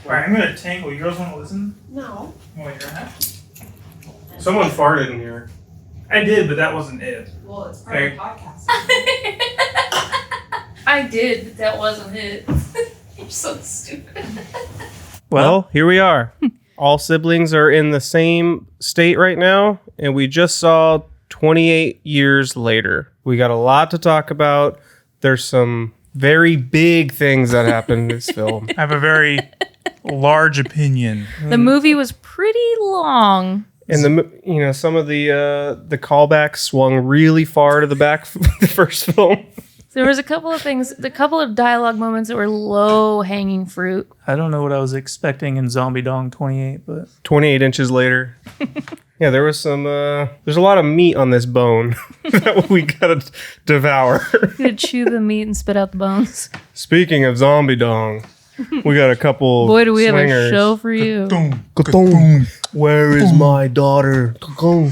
Alright, I'm gonna tangle. You girls want to listen? No. Well, you're gonna have to. Someone farted in here. I did, but that wasn't it. Well, it's part of the podcast. I did, but that wasn't it. You're so stupid. Well, here we are. All siblings are in the same state right now, and we just saw 28 years later. We got a lot to talk about. There's some very big things that happened in this film. I have a very large opinion. The movie was pretty long. And some of the callbacks swung really far to the back from the first film. There was a couple of things, a couple of dialogue moments that were low-hanging fruit. I don't know what I was expecting in Zombie Dong 28, but 28 inches later. Yeah, there was some, there's a lot of meat on this bone that we gotta devour. You could chew the meat and spit out the bones. Speaking of Zombie Dong, we got a couple Boy, do we swingers. have a show for you. Where is my daughter? I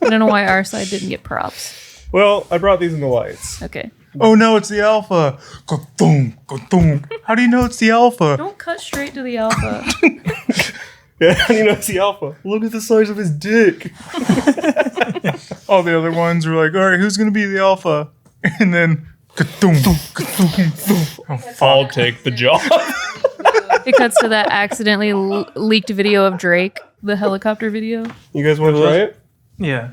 don't know why our side didn't get props. Well, I brought these in the lights. Okay. oh no, it's the alpha. How do you know it's the alpha? Don't cut straight to the alpha. Yeah, you know it's the alpha. Look at the size of his dick. All the other ones were like, all right, who's gonna be the alpha? And then I'll take the job. It cuts to that accidentally leaked video of Drake, the helicopter video. You guys want to try it? yeah.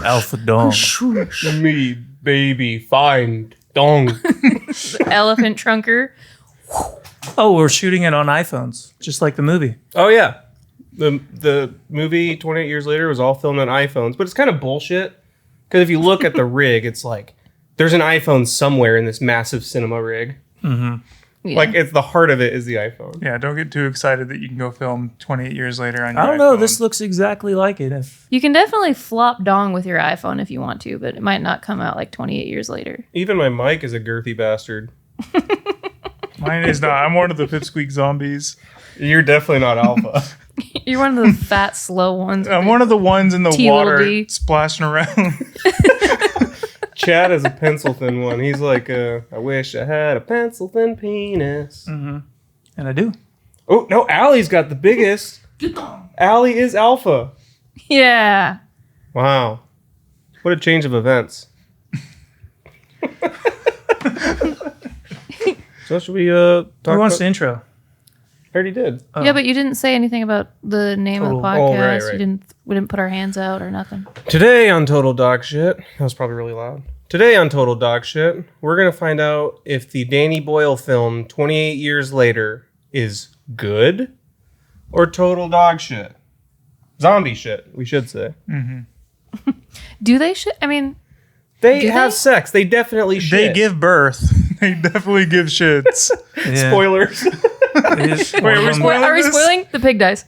Alpha Dong. Me, baby, find dong. Elephant trunker. Oh, we're shooting it on iPhones, just like the movie. Oh yeah, the movie 28 years later was all filmed on iPhones, but it's kind of bullshit because if you look at the rig, it's like there's an iPhone somewhere in this massive cinema rig. Yeah. Like it's the heart of it is the iPhone. Yeah, don't get too excited that you can go film 28 years later on your I don't know. iPhone. This looks exactly like it. You can definitely flop dong with your iPhone if you want to, but it might not come out like 28 years later. Even my mic is a girthy bastard. Mine is not. I'm one of the pipsqueak zombies. You're definitely not alpha. You're one of the fat, slow ones. I'm one of the ones in the T little water D. splashing around. Chad is a pencil thin one. He's like, I wish I had a pencil thin penis. And I do. Oh, no, Allie's got the biggest. Allie is alpha. Yeah. Wow. What a change of events. So should we talk Who wants about... the intro? I already did. Oh. Yeah, but you didn't say anything about the name of the Oh, podcast. right. We didn't put our hands out or nothing. Today on Total Dog Shit, that was probably really loud. Today on Total Dog Shit, we're going to find out if the Danny Boyle film 28 years later is good or total dog shit. Zombie shit, we should say. Do they shit? I mean, They Do have they? sex. They definitely shit. They give birth. They definitely give shits. Yeah. Spoilers. Wait, are we spoiling are we this? spoiling? The pig dies.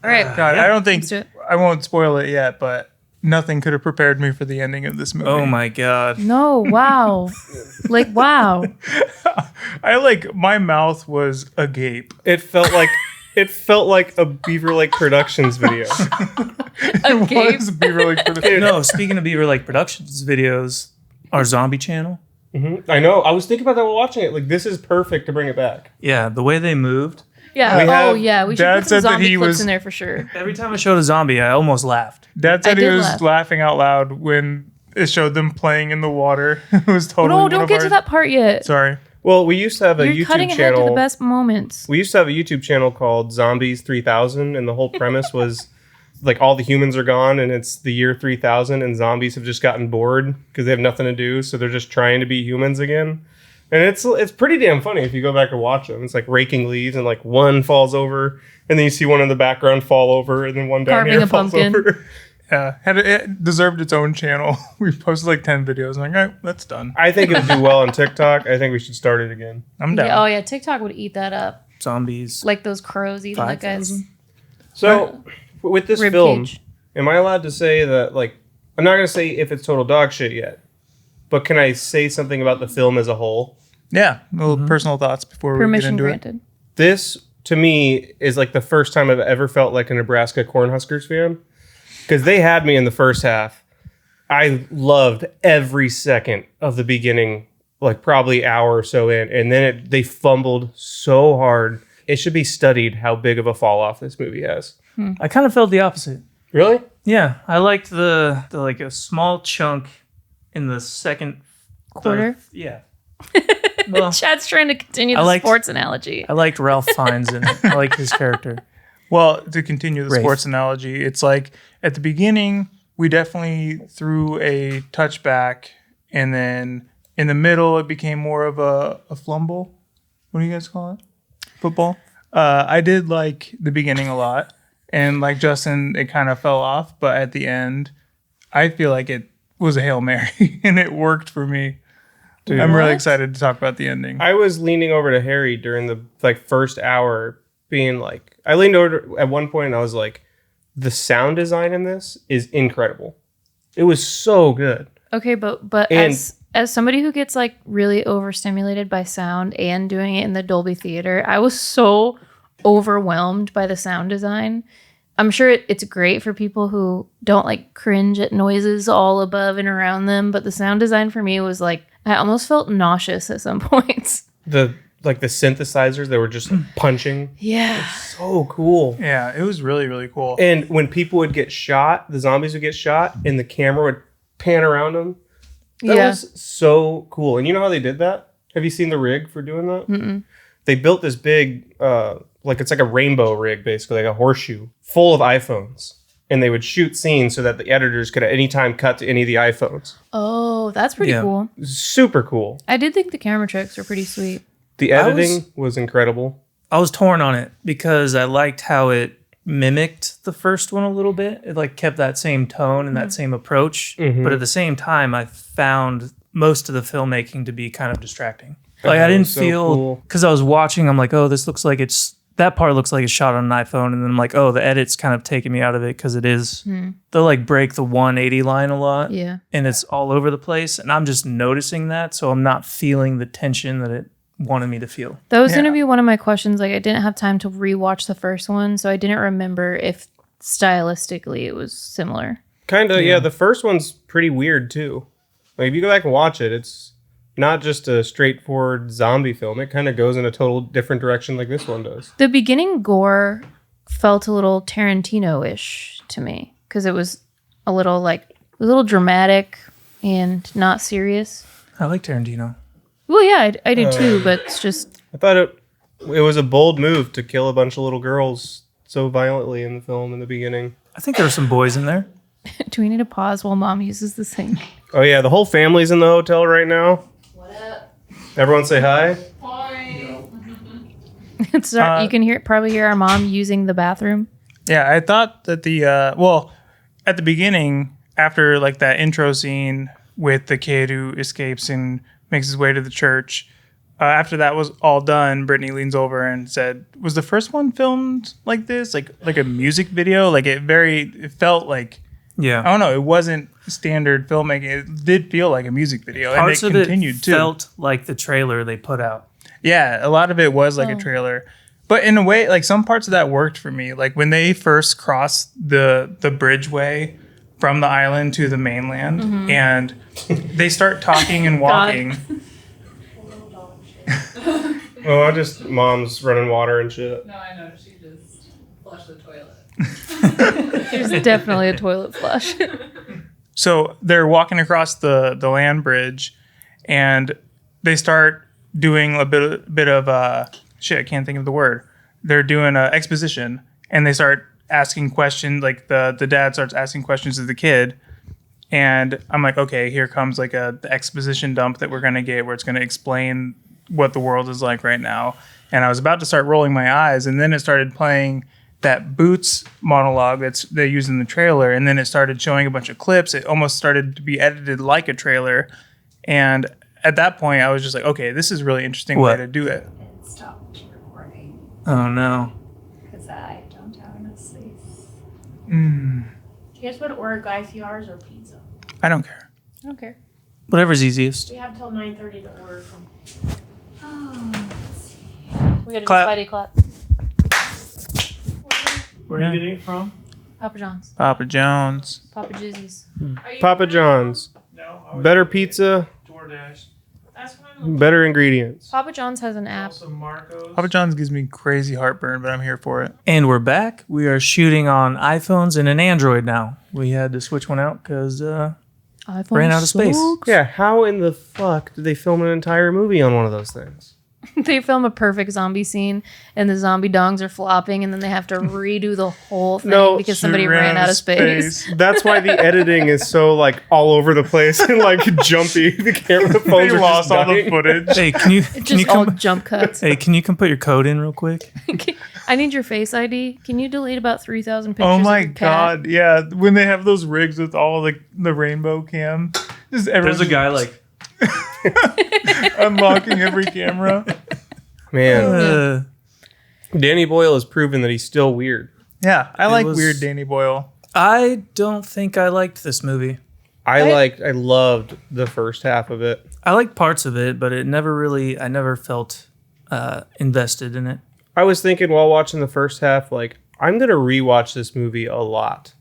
All right. God, I don't think let's do it. I won't spoil it yet, but nothing could have prepared me for the ending of this movie. Oh my god. No, wow. Like, wow. My mouth was agape. It felt like a Beaver Lake Productions video. Okay. Was Beaver Lake Productions. No, speaking of Beaver Lake Productions videos, our zombie channel. I know. I was thinking about that while watching it. Like, this is perfect to bring it back. Yeah, the way they moved. Yeah. We We should Dad put some said that zombie he clips was- in there for sure. Every time I showed a zombie, I almost laughed. Dad said I he did was laugh. laughing out loud when it showed them playing in the water. It was totally No, one don't of get to our- that part yet. Sorry. Well, we used to have a You're YouTube cutting ahead to channel. the best moments. We used to have a YouTube channel called Zombies 3000, and the whole premise was like all the humans are gone, and it's the year 3000, and zombies have just gotten bored because they have nothing to do, so they're just trying to be humans again. And it's pretty damn funny if you go back and watch them. It's like raking leaves, and like one falls over, and then you see one in the background fall over, and then one down Carving here a falls pumpkin. over. Yeah, it deserved its own channel. We posted like 10 videos. I'm like, all right, that's done. I think it'll do well on TikTok. I think we should start it again. I'm down. Yeah, oh, yeah. TikTok would eat that up. Zombies. Like those crows eating that guy's 5,000. So, with this rib film, cage. am I allowed to say that, like, I'm not going to say if it's total dog shit yet, but can I say something about the film as a whole? Yeah, little personal thoughts before we get Permission into granted. This, to me, is like the first time I've ever felt like a Nebraska Cornhuskers fan. Because they had me in the first half. I loved every second of the beginning, like probably hour or so in, and then they fumbled so hard. It should be studied how big of a fall off this movie has. I kind of felt the opposite. Really? Yeah, I liked the like a small chunk in the second Quarter? Yeah. Well, Chad's trying to continue the sports analogy. I liked Ralph Fiennes in it. I like his character. Well, to continue the Rafe. sports analogy, it's like at the beginning, we definitely threw a touchback, and then in the middle, it became more of a flumble. What do you guys call it? Football. I did like the beginning a lot, and like Justin, it kind of fell off, but at the end, I feel like it was a Hail Mary, and it worked for me. Dude. I'm really What? excited to talk about the ending. I was leaning over to Harry during the first hour, being like, I leaned over at one point and I was like, the sound design in this is incredible. It was so good. Okay, but And- as somebody who gets like really overstimulated by sound and doing it in the Dolby Theater, I was so overwhelmed by the sound design. I'm sure it's great for people who don't like cringe at noises all above and around them, but the sound design for me was like, I almost felt nauseous at some points. The synthesizers that were just punching. Yeah. So cool. Yeah, it was really, really cool. And when people would get shot, the zombies would get shot, and the camera would pan around them. That was so cool. And you know how they did that? Have you seen the rig for doing that? Mm-mm. They built this big, it's like a rainbow rig, basically, like a horseshoe, full of iPhones. And they would shoot scenes so that the editors could at any time cut to any of the iPhones. Oh, that's pretty cool. Super cool. I did think the camera tricks were pretty sweet. The editing was incredible. I was torn on it because I liked how it mimicked the first one a little bit. It like kept that same tone and that same approach. Mhm. But at the same time, I found most of the filmmaking to be kind of distracting. Like I didn't So feel, cool. because I was watching, I'm like, oh, this looks like that part looks like it's shot on an iPhone. And then I'm like, oh, the edit's kind of taking me out of it because it is, they'll like break the 180 line a lot. Yeah. And it's all over the place. And I'm just noticing that. So I'm not feeling the tension that it wanted me to feel. That was Yeah. going to be one of my questions. Like, I didn't have time to rewatch the first one, so I didn't remember if stylistically it was similar. Kind of, yeah. The first one's pretty weird, too. Like, if you go back and watch it, it's not just a straightforward zombie film. It kind of goes in a total different direction like this one does. The beginning gore felt a little Tarantino-ish to me because it was a little dramatic and not serious. I like Tarantino. Well, yeah, I do too, but it's just I thought it was a bold move to kill a bunch of little girls so violently in the film in the beginning. I think there were some boys in there. do we need to pause while mom uses the sink? Oh, yeah. The whole family's in the hotel right now. What up? Everyone say hi. It's you can probably hear our mom using the bathroom. Yeah, I thought that at the beginning, after like that intro scene with the kid who escapes and makes his way to the church, after that was all done, Brittany leans over and said, "Was the first one filmed like this, like a music video? Like it felt like I Yeah. don't know, it wasn't standard filmmaking. It did feel like a music video, Parts and of it continued it too. felt like the trailer they put out. Yeah, a lot of it was like a trailer. But in a way, like some parts of that worked for me. Like when they first crossed the bridgeway from the island to the mainland and they start talking and walking. Oh, mom's running water and shit. No, I know. She just flushed the toilet. There's definitely a toilet flush. So they're walking across the land bridge and they start doing a bit of I can't think of the word. They're doing exposition and they start asking questions. Like the dad starts asking questions of the kid, and I'm like, okay, here comes like the exposition dump that we're gonna get, where it's gonna explain what the world is like right now. And I was about to start rolling my eyes, and then it started playing that Boots monologue they use in the trailer, and then it started showing a bunch of clips. It almost started to be edited like a trailer, and at that point, I was just like, okay, this is a really interesting way What? to do it. Stopped recording Oh no. because I don't have enough space. Do you guys want to order Guy Fieri's or pizza? I don't care. I don't care. Whatever's easiest. We have till 9:30 to order from. We got to do Clap. Spidey clap. Where are you getting it from? Papa John's. Papa John's. Papa Jizzy's. Papa John's. No. Better pizza, DoorDash. That's what I'm better ingredients. Papa John's has an app. Also Marco's. Papa John's gives me crazy heartburn, but I'm here for it. And we're back. We are shooting on iPhones and an Android now. We had to switch one out because iPhone ran out of space. Yeah, how in the fuck did they film an entire movie on one of those things? They film a perfect zombie scene, and the zombie dongs are flopping, and then they have to redo the whole thing No, because somebody ran out of space. That's why the editing is so like all over the place and like jumpy. The camera phones They are lost just all the dying. footage. Hey, can you Just all jump cuts. Hey, can you come put your code in real quick? I need your Face ID. Can you delete about 3,000 pictures? Oh my of your cat? god, yeah. When they have those rigs with all the rainbow cam, just everyone's There's a guy like unlocking every camera. Man, Danny Boyle has proven that he's still weird. Yeah, I like was- weird Danny Boyle. I don't think I liked this movie. I loved the first half of it. I liked parts of it, but I never felt invested in it. I was thinking while watching the first half, like, I'm gonna rewatch this movie a lot.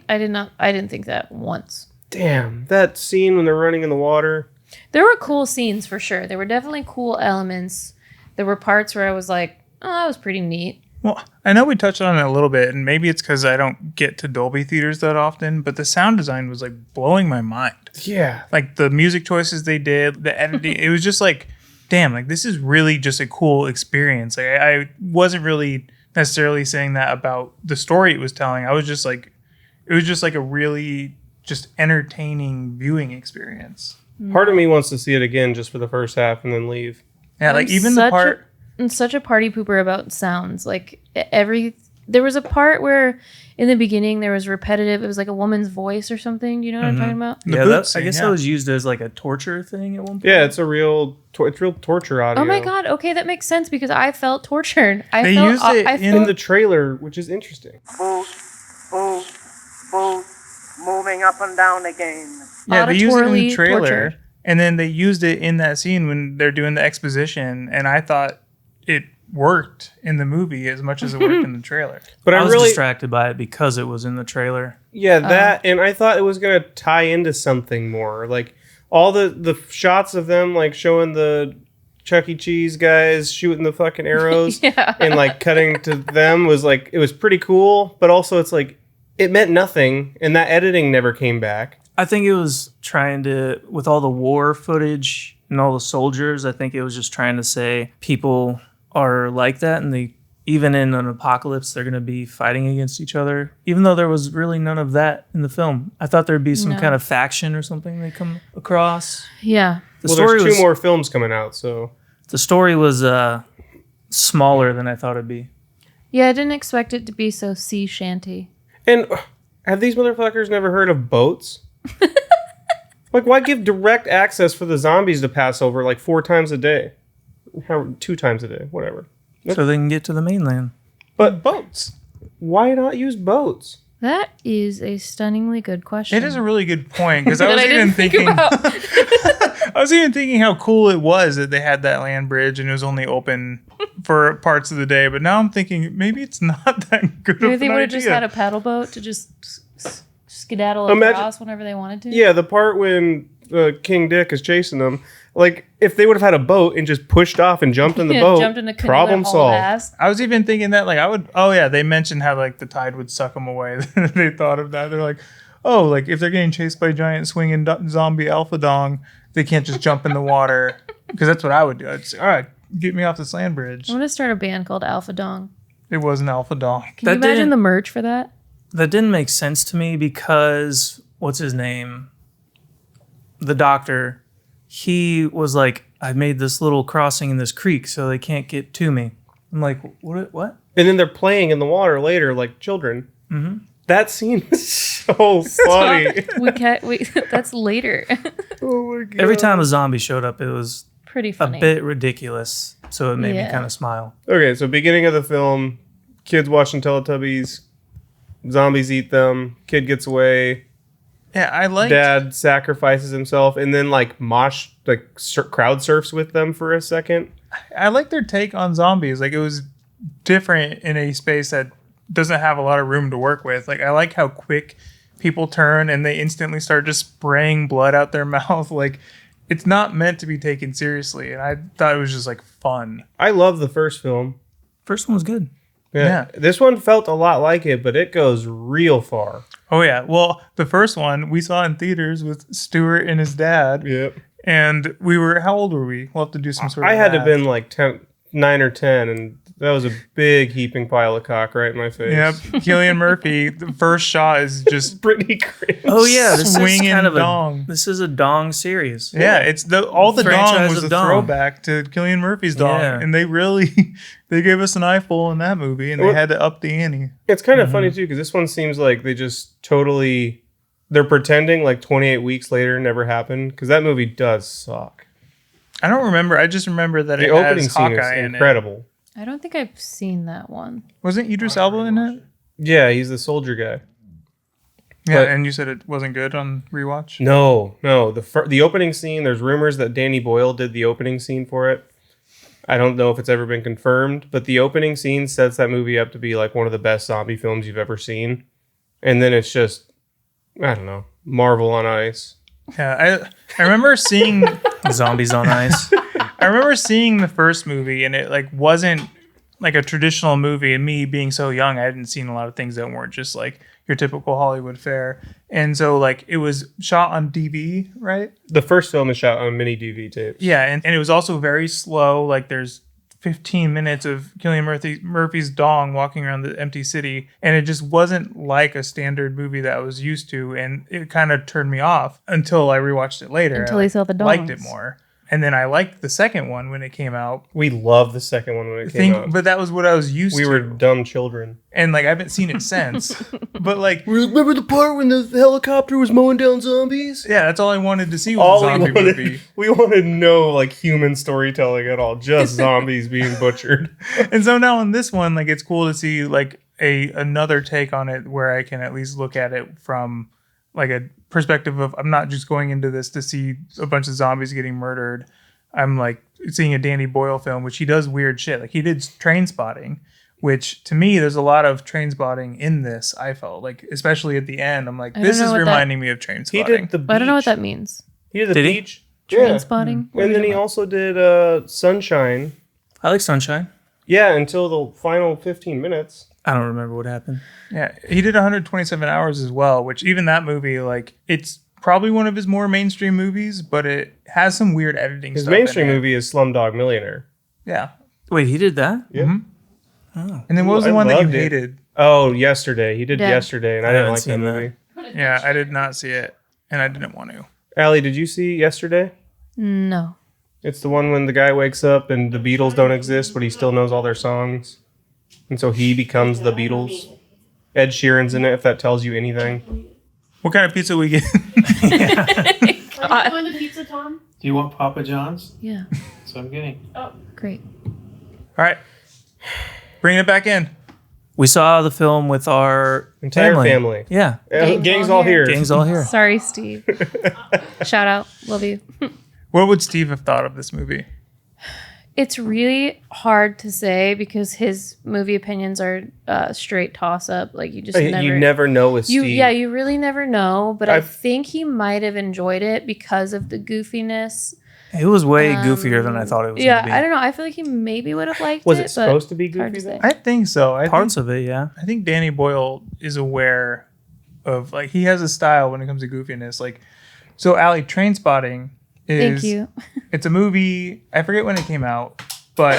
I didn't think that once. Damn, that scene when they're running in the water. There were cool scenes for sure. There were definitely cool elements. There were parts where I was like, oh, that was pretty neat. Well, I know we touched on it a little bit, and maybe it's because I don't get to Dolby theaters that often, but the sound design was like blowing my mind. Yeah. Like the music choices they did, the editing, it was just like, damn, like this is really just a cool experience. Like I wasn't really necessarily saying that about the story it was telling. I was just like, it was just like a really just entertaining viewing experience. Part of me wants to see it again just for the first half and then leave. Yeah, like even the part. I'm such a party pooper about sounds. Like there was a part where in the beginning there was repetitive. It was like a woman's voice or something. You know what I'm talking about? The Yeah, boot I scene, guess yeah. that was used as like a torture thing at one point. Yeah, it's a real torture audio. Oh my god. Okay, that makes sense because I felt tortured. They used it I in In felt, the trailer, which is interesting. Moving up and down again. Yeah, they used it in the auditorily trailer, tortured. and then they used it in that scene when they're doing the exposition, and I thought it worked in the movie as much as it worked in the trailer. But I I was really, distracted by it because it was in the trailer. yeah, that, and I thought it was gonna tie into something more, like all the shots of them like showing the Chuck E. Cheese guys shooting the fucking arrows Yeah. and like cutting to them was like it was pretty cool, but also it's like it meant nothing, and that editing never came back. I think it was trying to, with all the war footage and all the soldiers, I think it was just trying to say people are like that, and they, even in an apocalypse, they're going to be fighting against each other, even though there was really none of that in the film. I thought there'd be some No. kind of faction or something they come across. yeah. The Well, story there's two was, more films coming out, so the story was smaller than I thought it'd be. Yeah, I didn't expect it to be so sea shanty. and have these motherfuckers never heard of boats? Like, why give direct access for the zombies to pass over like 4 times a day? 2 times a day, whatever. So they can get to the mainland. But boats. Why not use boats? That is a stunningly good question. It is a really good point because I that was I even didn't think thinking, about. I was even thinking how cool it was that they had that land bridge and it was only open for parts of the day. But now I'm thinking maybe it's not that good Maybe of they an would have idea. just had a paddle boat to just skedaddle Imagine- across whenever they wanted to. Yeah, the part when King Dick is chasing them, like if they would have had a boat and just pushed off and jumped in the Yeah, boat, jumped in a canoe problem and hauled solved. ass. I was even thinking that like I would. Oh yeah, they mentioned how like the tide would suck them away. They thought of that. They're like, oh, like if they're getting chased by a giant swinging zombie alpha dong, they can't just jump in the water because that's what I would do. I'd say, all right, get me off this land bridge. I'm gonna start a band called Alpha Dong. It was an alpha dong. Can you That imagine didn't- the merch for that? That didn't make sense to me because what's his name? The doctor, he was like, I made this little crossing in this creek so they can't get to me. I'm like, what? And then they're playing in the water later like children. Mm-hmm. That scene is so funny. We can't. That's later. Oh my god! Every time a zombie showed up, it was Pretty a funny. bit ridiculous. So it made me Yeah. kind of smile. Okay, so beginning of the film, kids watching Teletubbies, zombies eat them, kid gets away, Yeah, I like. dad sacrifices himself, and then like crowd surfs with them for a second. I like their take on zombies. Like it was different in a space that doesn't have a lot of room to work with. Like I like how quick people turn and they instantly start just spraying blood out their mouth. Like it's not meant to be taken seriously, and I thought it was just like fun. I love the first film. First one was good. Yeah. This one felt a lot like it, but it goes real far. Oh yeah. Well, the first one we saw in theaters with Stuart and his dad. Yep. And we were, how old were we? We'll have to do some sort of I had to math. been like 9 or 10, and that was a big heaping pile of cock right in my face. Yep. Cillian Murphy, the first shot is just Pretty crazy. Oh yeah, this Swinging is kind of dong. this is a dong series. yeah, it's all the dong Franchise was of a dong. throwback to Cillian Murphy's dong. Yeah. And they really they gave us an eyeful in that movie, and they had to up the ante. It's kind of funny too, because this one seems like they just totally, they're pretending like 28 weeks later never happened, because that movie does suck. I don't remember. I just remember that The it opening has scene is Hawkeye in it. incredible. I don't think I've seen that one. Wasn't Idris Elba in it? Yeah, he's the soldier guy. Yeah, But- and you said it wasn't good on rewatch? No. The opening scene, there's rumors that Danny Boyle did the opening scene for it. I don't know if it's ever been confirmed, but the opening scene sets that movie up to be like one of the best zombie films you've ever seen. And then it's just, I don't know, Marvel on ice. Yeah, I remember seeing Zombies on Ice. I remember seeing the first movie, and it like wasn't like a traditional movie. And me being so young, I hadn't seen a lot of things that weren't just like your typical Hollywood fare. And so like it was shot on DV, right? The first film is shot on mini DV tapes. Yeah, and it was also very slow. Like there's 15 minutes of Cillian Murphy's dong walking around the empty city, and it just wasn't like a standard movie that I was used to, and it kind of turned me off until I rewatched it later. Until I you saw the liked dongs. it more. And then I liked the second one when it came out. We loved the second one when it came out. But that was what I was used We to. were dumb children. And like I haven't seen it since. But like Remember the part when the helicopter was mowing down zombies? yeah, that's all I wanted to see was a zombie movie. We wanted no like human storytelling at all, just zombies being butchered. And so now in this one, like it's cool to see like another take on it where I can at least look at it from like a perspective of I'm not just going into this to see a bunch of zombies getting murdered. I'm like seeing a Danny Boyle film, which he does weird shit. Like he did Train Spotting, which to me, there's a lot of Train Spotting in this. I felt like, especially at the end, I'm like, I this don't is know what reminding me of Train He Spotting. did the beach. But I don't know what that means. He did the Did he? beach. Train Yeah. spotting. And then he also did Sunshine. I like Sunshine. Yeah, until the final 15 minutes. I don't remember what happened. Yeah, he did 127 Hours as well, which even that movie, like, it's probably one of his more mainstream movies, but it has some weird editing His stuff mainstream in it. movie is Slumdog Millionaire. Yeah. Wait, he did that? Yeah. And then what was I the one that you loved it. hated? Oh, Yesterday. He did Yeah. Yesterday, and I I didn't haven't like that seen that. movie. Yeah, I did not see it, and I didn't want to. Allie, did you see Yesterday? No. It's the one when the guy wakes up and the Beatles don't exist, but he still knows all their songs. And so he becomes the Beatles. Ed Sheeran's in it, if that tells you anything. What kind of pizza we get? Are you doing the pizza, Tom? Do you want Papa John's? Yeah. So I'm getting. Great. All right. Bring it back in. We saw the film with our Entire family. Yeah. Gang's all here. Gang's all here. Sorry, Steve. Shout out. Love you. What would Steve have thought of this movie? It's really hard to say because his movie opinions are straight toss up. Like you just You never know with Steve. you really never know. But I I've- think he might have enjoyed it because of the goofiness. It was way goofier than I thought it was Yeah, going to be. I don't know. I feel like he maybe would have liked Was it. it supposed to be hard goofy to then? say. I think so. Parts of it, yeah. I think Danny Boyle is aware of, like, he has a style when it comes to goofiness. Like, so Allie, Train Spotting is Thank you. It's a movie. I forget when it came out, but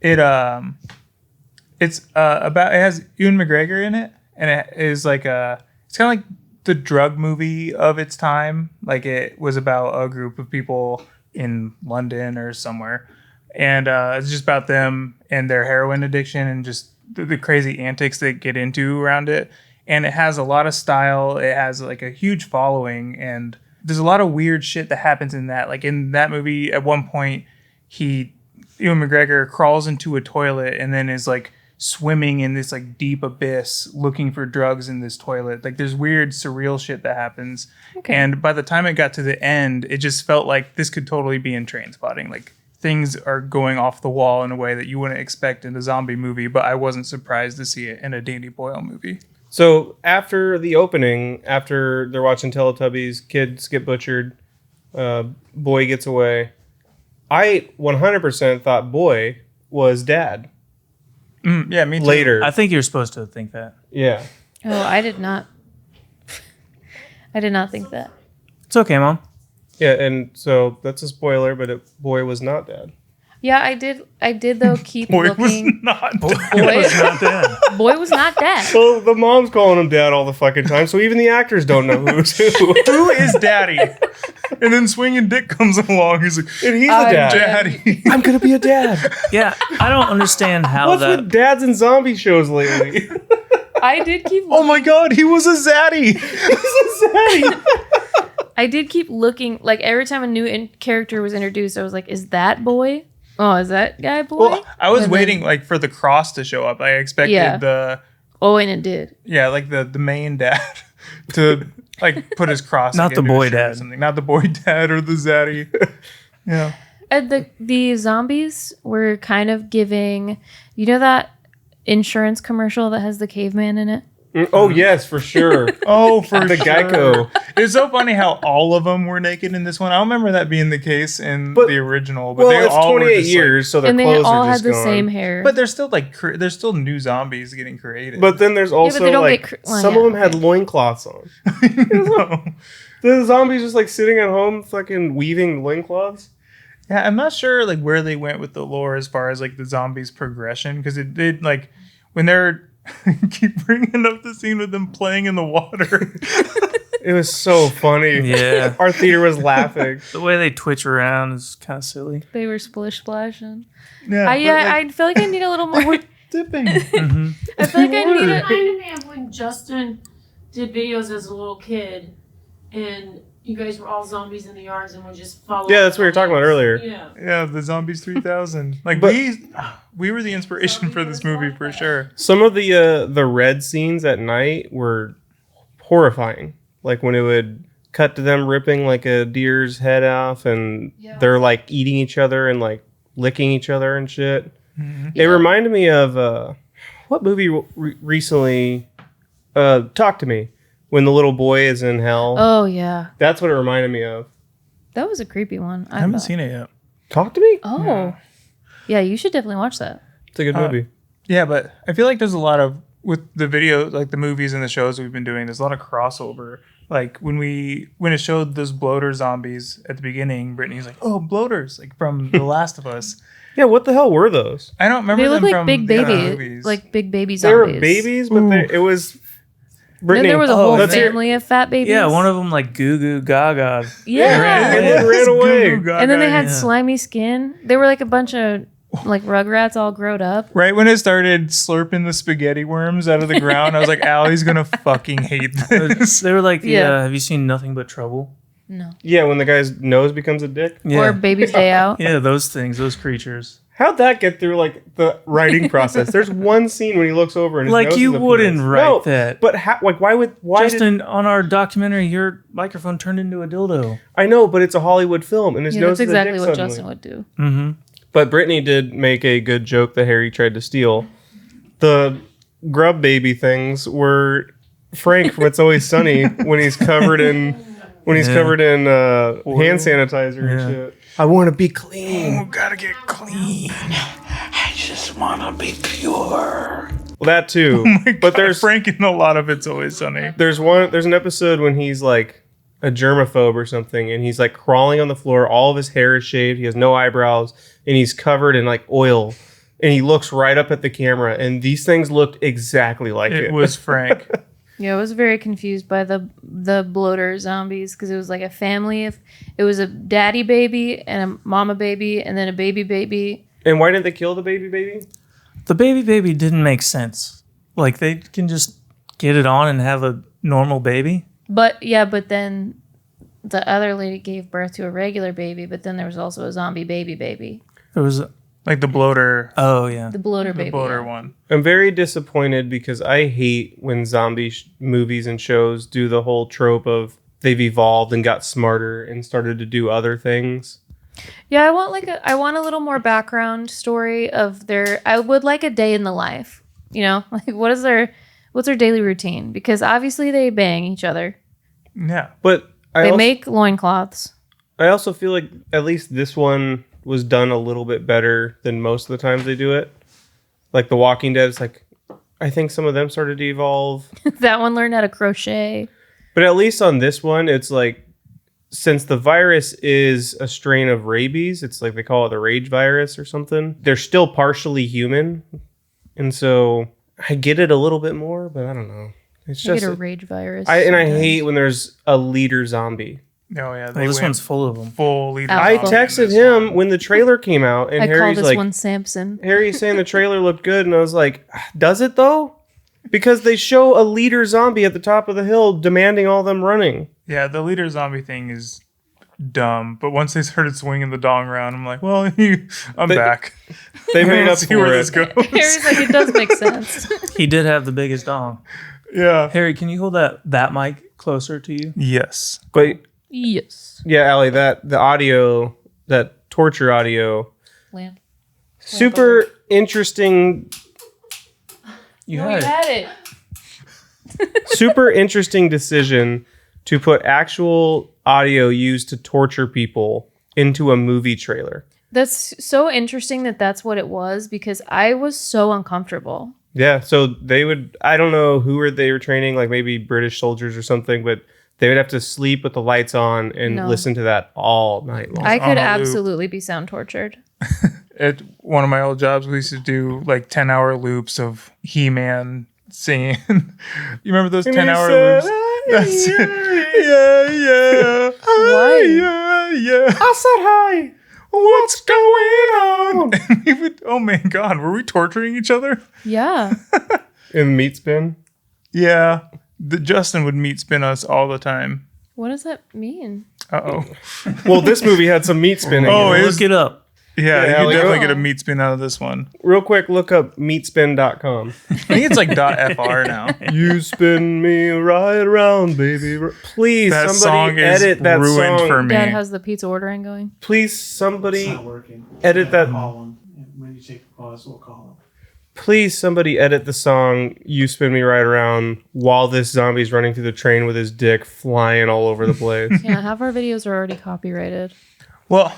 it's about, it has Ewan McGregor in it, and it is like it's kind of like the drug movie of its time. Like it was about a group of people in London or somewhere, and it's just about them and their heroin addiction and just the crazy antics they get into around it. And it has a lot of style. It has like a huge following, and there's a lot of weird shit that happens in that. Like in that movie, at one point, Ewan McGregor crawls into a toilet and then is like swimming in this like deep abyss looking for drugs in this toilet. Like there's weird surreal shit that happens. Okay. And by the time it got to the end, it just felt like this could totally be in Train Spotting. Like things are going off the wall in a way that you wouldn't expect in a zombie movie, but I wasn't surprised to see it in a Danny Boyle movie. So after the opening, after they're watching Teletubbies, kids get butchered, boy gets away. I 100% thought boy was dad. Yeah, me too. Later. I think you're supposed to think that. Yeah. Oh, I did not. I did not think that. It's okay, Mom. Yeah, and so that's a spoiler, but boy was not dad. Yeah, I did though keep Boy was looking. not. Boy, Not that. boy was not dead. So the mom's calling him dad all the fucking time, so even the actors don't know who's who. Who is daddy? And then Swinging Dick comes along. He's like, And he's a dad. daddy. I'm gonna be a dad. Yeah, I don't understand how What's that. with dads and zombie shows lately? I did keep. Oh my god, he was a zaddy. I did keep looking. Like every time a new character was introduced, I was like, "Is that boy? Oh, is that guy boy?" Well, I was And waiting then- like for the cross to show up. I expected Yeah. And it did. like the main dad to like put his cross. Not the together to boy show dad. something. Not the boy dad or the zaddy. Yeah. And the zombies were kind of giving. You know that insurance commercial that has the caveman in it? Oh yes, for sure. Oh, for The sure. Geico. It's so funny how all of them were naked in this one. I don't remember that being the case in But- the original, but Well, they it's all were 28 just, years, so their And they clothes all are had just the gone. same hair. But there's still like there's still new zombies getting created. But then there's also they don't like get well, some yeah, of them had okay. loincloths on. No. The zombies just like sitting at home, fucking weaving loincloths. Yeah, I'm not sure like where they went with the lore as far as like the zombies progression, because it did like when they're keep bringing up the scene with them playing in the water. It was so funny. Yeah. Our theater was laughing. The way they twitch around is kind of silly. They were splish splashing. Yeah, I feel like I need a little more. dipping. I feel like I need a. Reminded me of when Justin did videos as a little kid, and you guys were all zombies in the yards and would just follow. Yeah, that's what we were talking about earlier. Yeah. Yeah, the Zombies 3000. Like But- we were the inspiration for this movie for sure. Some of the red scenes at night were horrifying. Like when it would cut to them ripping like a deer's head off, and they're like eating each other and like licking each other and shit. It reminded me of what movie recently? Talk to Me. When the little boy is in hell. Oh yeah, That's what it reminded me of. that was a creepy one. I haven't seen it yet. Talk to Me? Oh, yeah, you should definitely watch that. It's a good movie. Yeah, but I feel like there's a lot of with the video, like the movies and the shows we've been doing. There's a lot of crossover. Like when it showed those bloater zombies at the beginning, Brittany's like, "Oh, bloaters!" Like from The Last of Us. Yeah, what the hell were those? I don't remember They look them like from big the other babies, movies. like big baby They zombies. were babies, but it was. Then Brittany, there was a whole let's hear- family of fat babies. Yeah, one of them like goo goo gaga. Yeah, And then ran away. Goo Goo Gaga, and then they had Yeah. slimy skin. They were like a bunch of like rugrats all growed up. right when it started slurping the spaghetti worms out of the ground. I was like, Allie's gonna fucking hate this. They were like, Yeah. have you seen Nothing But Trouble? No, Yeah, when the guy's nose becomes a dick. Yeah. or Baby's Day Out. Yeah, those things, those creatures. How'd that get through like the writing process? There's one scene when he looks over and his Like nose you is a wouldn't penis. write No, that. But like why did Justin, on our documentary, your microphone turned into a dildo. I know, but it's a Hollywood film and his Yeah, nose that's is a exactly dick what suddenly. Justin would do. Mm-hmm. But Brittany did make a good joke that Harry tried to steal. The grub baby things were Frank from It's Always Sunny when he's covered in hand sanitizer and Yeah. shit. I want to be clean. Gotta get clean. Well, that too. But there's Frank in a lot of It's Always Sunny. there's an episode when he's like a germaphobe or something, and he's like crawling on the floor. All of his hair is shaved. He has no eyebrows, and he's covered in like oil. And he looks right up at the camera, and these things looked exactly like it. It was Frank. Yeah, I was very confused by the bloater zombies because it was like a family of. It was a daddy baby and a mama baby and then a baby baby. And why didn't they kill the baby? The baby didn't make sense. Like they can just get it on and have a normal baby. But then the other lady gave birth to a regular baby, but then there was also a zombie baby. There was, Like the bloater, oh yeah, The bloater the baby. bloater yeah. one. I'm very disappointed because I hate when zombie movies and shows do the whole trope of they've evolved and got smarter and started to do other things. Yeah, I want a little more background story of I would like a day in the life. You know, like what's their daily routine? Because obviously they bang each other. Yeah. But They make loincloths. I also feel like at least this one was done a little bit better than most of the times they do it. Like The Walking Dead, it's like, I think some of them started to evolve. That one learned how to crochet. But at least on this one, it's like, since the virus is a strain of rabies, it's like they call it the rage virus or something. They're still partially human. And so I get it a little bit more, but I don't know. It's I just get a rage virus. I sometimes. hate when there's a leader zombie. Oh yeah. Well, this one's full of them. full leader. I Alpha. texted him when the trailer came out, and I call Harry's this like, one Samson. Harry's saying the trailer looked good, and I was like, does it though? Because they show a leader zombie at the top of the hill demanding all them running. Yeah, the leader zombie thing is dumb. But once they started swinging the dong around, I'm like, well, I'm back. They made up see for where it. this goes. Harry's like, it does make sense. He did have the biggest dong. Yeah. Harry, can you hold that mic closer to you? Yes. But Yes. yeah, Allie, the audio, that torture audio, Lamp. super interesting. You No, had we it. had it. Super interesting decision to put actual audio used to torture people into a movie trailer. That's so interesting that that's what it was because I was so uncomfortable. Yeah, so they would, I don't know they were training, like maybe British soldiers or something, but they would have to sleep with the lights on and No. listen to that all night long. I could on a loop. absolutely be sound tortured. At one of my old jobs, we used to do like 10-hour loops of He-Man singing. You remember those 10-hour loops? That's it. Yeah. Why? Yeah. I said hi. What's going on? And we would, oh my God, were we torturing each other? Yeah. In meat spin. Yeah. Justin would meat spin us all the time. What does that mean? Uh-oh. Well, this movie had some meat spinning. Oh, in it. it was- Look it up. Yeah, Yeah, you like- definitely get a meat spin out of this one. Real quick, look up meatspin.com. I think it's like .fr now. You spin me right around, baby. Please, That song somebody is edit that ruined song. for me. Dad, how's the pizza ordering going? Please, It's somebody not working. edit that. Call them. And when you take the pause, we'll call them. Please, somebody edit the song "You Spin Me Right Around" while this zombie's running through the train with his dick flying all over the place. Yeah, half our videos are already copyrighted. Well,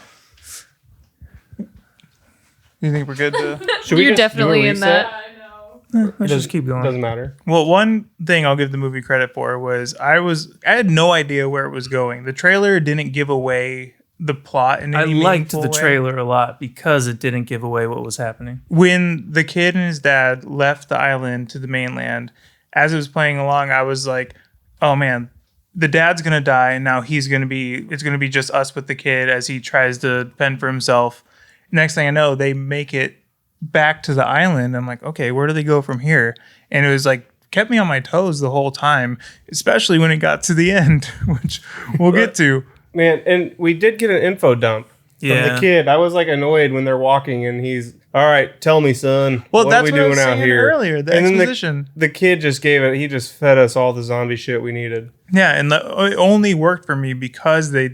you think we're good to... Should we You're just do a definitely in reset? that. I know. Let's just keep going. Doesn't matter. Well, one thing I'll give the movie credit for was I had no idea where it was going. The trailer didn't give away the plot in I any liked meaningful the way. trailer a lot because it didn't give away what was happening. When the kid and his dad left the island to the mainland, as it was playing along, I was like, oh man, the dad's gonna die, and now it's gonna be just us with the kid as he tries to fend for himself. Next thing I know, they make it back to the island. I'm like, okay, where do they go from here? And it was like kept me on my toes the whole time, especially when it got to the end, which we'll get to. Man, and we did get an info dump from Yeah. the kid. I was like annoyed when they're walking and he's, all right, tell me, son. Well, what that's are we what I doing was out saying here? earlier, the And then exposition. the kid just he just fed us all the zombie shit we needed. Yeah, and it only worked for me because they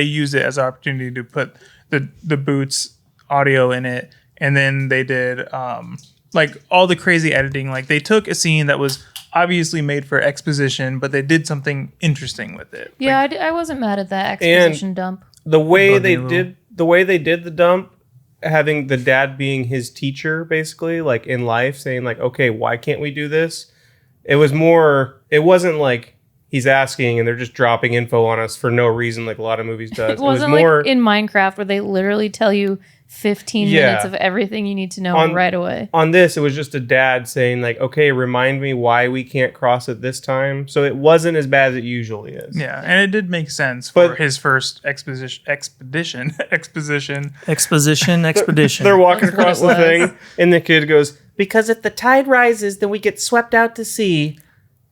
used it as an opportunity to put the Boots audio in it, and then they did like all the crazy editing. Like they took a scene that was obviously made for exposition, but they did something interesting with it. Yeah, I wasn't mad at that exposition dump. The way Bugged me they a little. did the dump, having the dad being his teacher, basically, like in life, saying like, okay, why can't we do this? It wasn't like he's asking and they're just dropping info on us for no reason like a lot of movies does. It wasn't like in Minecraft where they literally tell you 15 Yeah. minutes of everything you need to know right away. on this, it was just a dad saying like, okay, remind me why we can't cross it this time. So it wasn't as bad as it usually is. Yeah, and it did make sense for But- his first exposition. Expedition. They're walking That's what across it the was. thing, and the kid goes, because if the tide rises, then we get swept out to sea.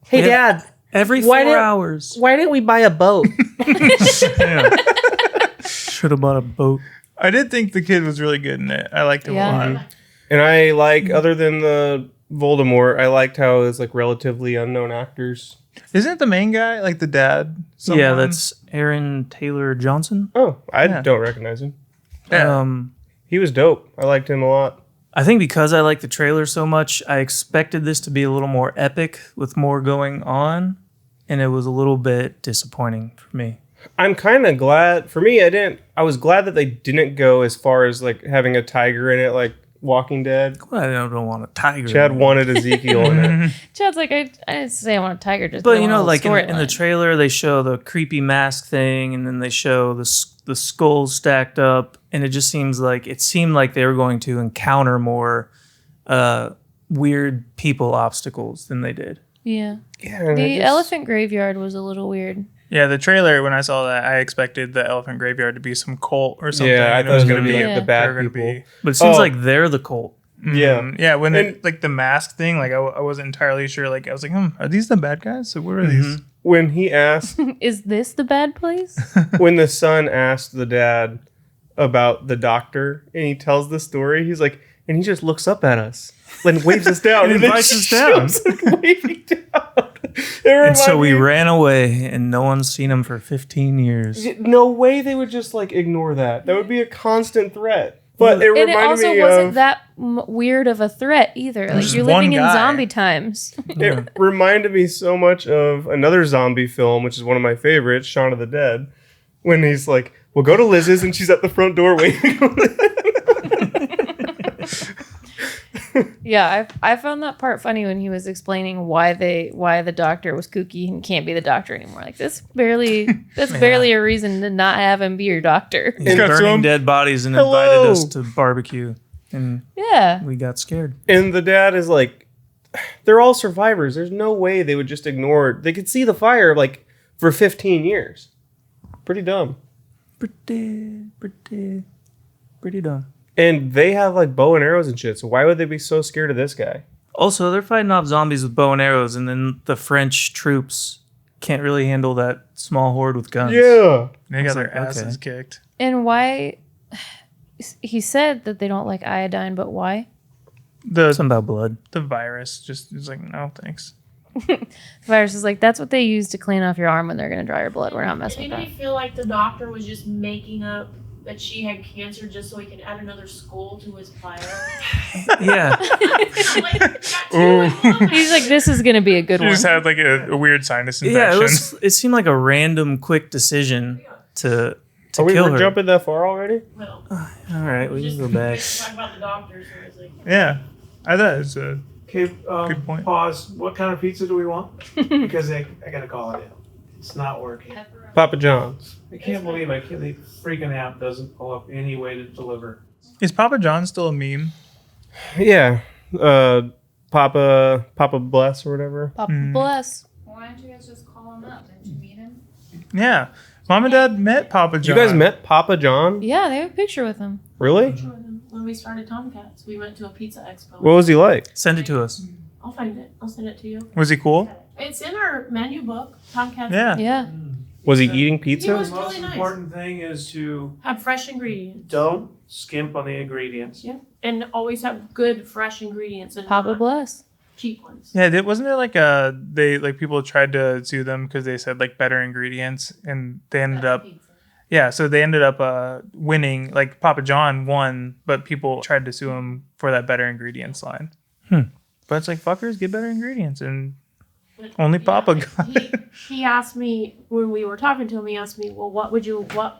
Hey, Yeah. Dad, Every Why 4 did- hours. why didn't we buy a boat? Should have bought a boat. I did think the kid was really good in it. I liked him Yeah. a lot. And I like, other than the Voldemort, I liked how it's like relatively unknown actors. Isn't it the main guy, like the dad? Yeah, someone? that's Aaron Taylor Johnson. Oh, I Yeah. don't recognize him. Yeah. He was dope. I liked him a lot. I think because I like the trailer so much, I expected this to be a little more epic with more going on, and it was a little bit disappointing for me. I'm kind of glad. For me, I was glad that they didn't go as far as like having a tiger in it, like Walking Dead. Well, I don't want a tiger. Chad wanted Ezekiel in it. Chad's like, I didn't say I want a tiger. Just But I you know, want a like in the storyline. trailer, they show the creepy mask thing, and then they show the skulls stacked up, and it seemed like they were going to encounter more weird people obstacles than they did. Yeah. Yeah, and The elephant graveyard was a little weird. Yeah, the trailer, when I saw that, I expected the elephant graveyard to be some cult or something. Yeah, I and thought it was gonna gonna be Yeah. like the they bad were gonna people. be. But it seems Oh. like they're the cult. Yeah. Yeah, when And- like the mask thing, like I wasn't entirely sure. Like I was like, are these the bad guys? So what are these? When he asked, Is this the bad place? when the son asked the dad about the doctor, and he tells the story, he's like, and he just looks up at us, then waves us down, And then invites us down. shows, like, waving down. It And so reminded we me- ran away, and no one's seen him for 15 years. No way they would just like ignore that. That would be a constant threat. But it And it reminded also me wasn't of that weird of a threat either. Like just you're one living in guy. zombie times. it reminded me so much of another zombie film, which is one of my favorites, Shaun of the Dead, when he's like, "We'll go to Liz's," and she's at the front door waiting. Yeah, I found that part funny when he was explaining why the doctor was kooky and can't be the doctor anymore. Like that's barely a reason to not have him be your doctor. He's got burning some- dead bodies and Hello. invited us to barbecue, and Yeah. we got scared. And the dad is like, they're all survivors. There's no way they would just ignore it. They could see the fire like for 15 years. Pretty dumb. Pretty dumb. And they have like bow and arrows and shit. So why would they be so scared of this guy? Also, they're fighting off zombies with bow and arrows, and then the French troops can't really handle that small horde with guns. Yeah. They got It's their like, okay. asses kicked. And why he said that they don't like iodine, but why? Something about blood. The virus just is like, no, thanks. The virus is like, that's what they use to clean off your arm when they're gonna draw your blood. We're not messing with Anybody that. feel like the doctor was just making up that she had cancer just so he can add another skull to his pile? Yeah. Like, got two in one. He's like, this is gonna be a good She one. just had like a weird sinus Yeah, infection. it seemed like a random, quick decision to Are we kill her. jumping that far already? Well, All right, we just can go back. talk about the doctor, so it's like, Yeah, I thought it was a Okay, Good point. pause. What kind of pizza do we want? Because I gotta call it in. It's not working. Papa John's. I can't believe the freaking app doesn't pull up any way to deliver. Is Papa John still a meme? Yeah. Papa Bless or whatever. Papa bless. Why don't you guys just call him up? Didn't you meet him? Yeah, Mom and Dad met Papa You John. guys met Papa John? Yeah, they have a picture with him. Really? when we started Tomcats, we went to a pizza expo. What was he like? Send it to us. I'll find it. I'll send it to you. Was he cool? It's in our menu book. Tomcats. Yeah. Yeah. Was he eating He pizza? was The most really nice. important thing is to Have fresh ingredients. don't skimp on the ingredients. Yeah. And always have good fresh ingredients and Papa not bless. cheap ones. Yeah, wasn't there like people tried to sue them because they said like better ingredients and they ended up so they ended up winning. Like Papa John won, but people tried to sue him for that better ingredients line. But it's like fuckers get better ingredients and But, only yeah, Papa got it. He asked me when we were talking to him. He asked me, "Well, what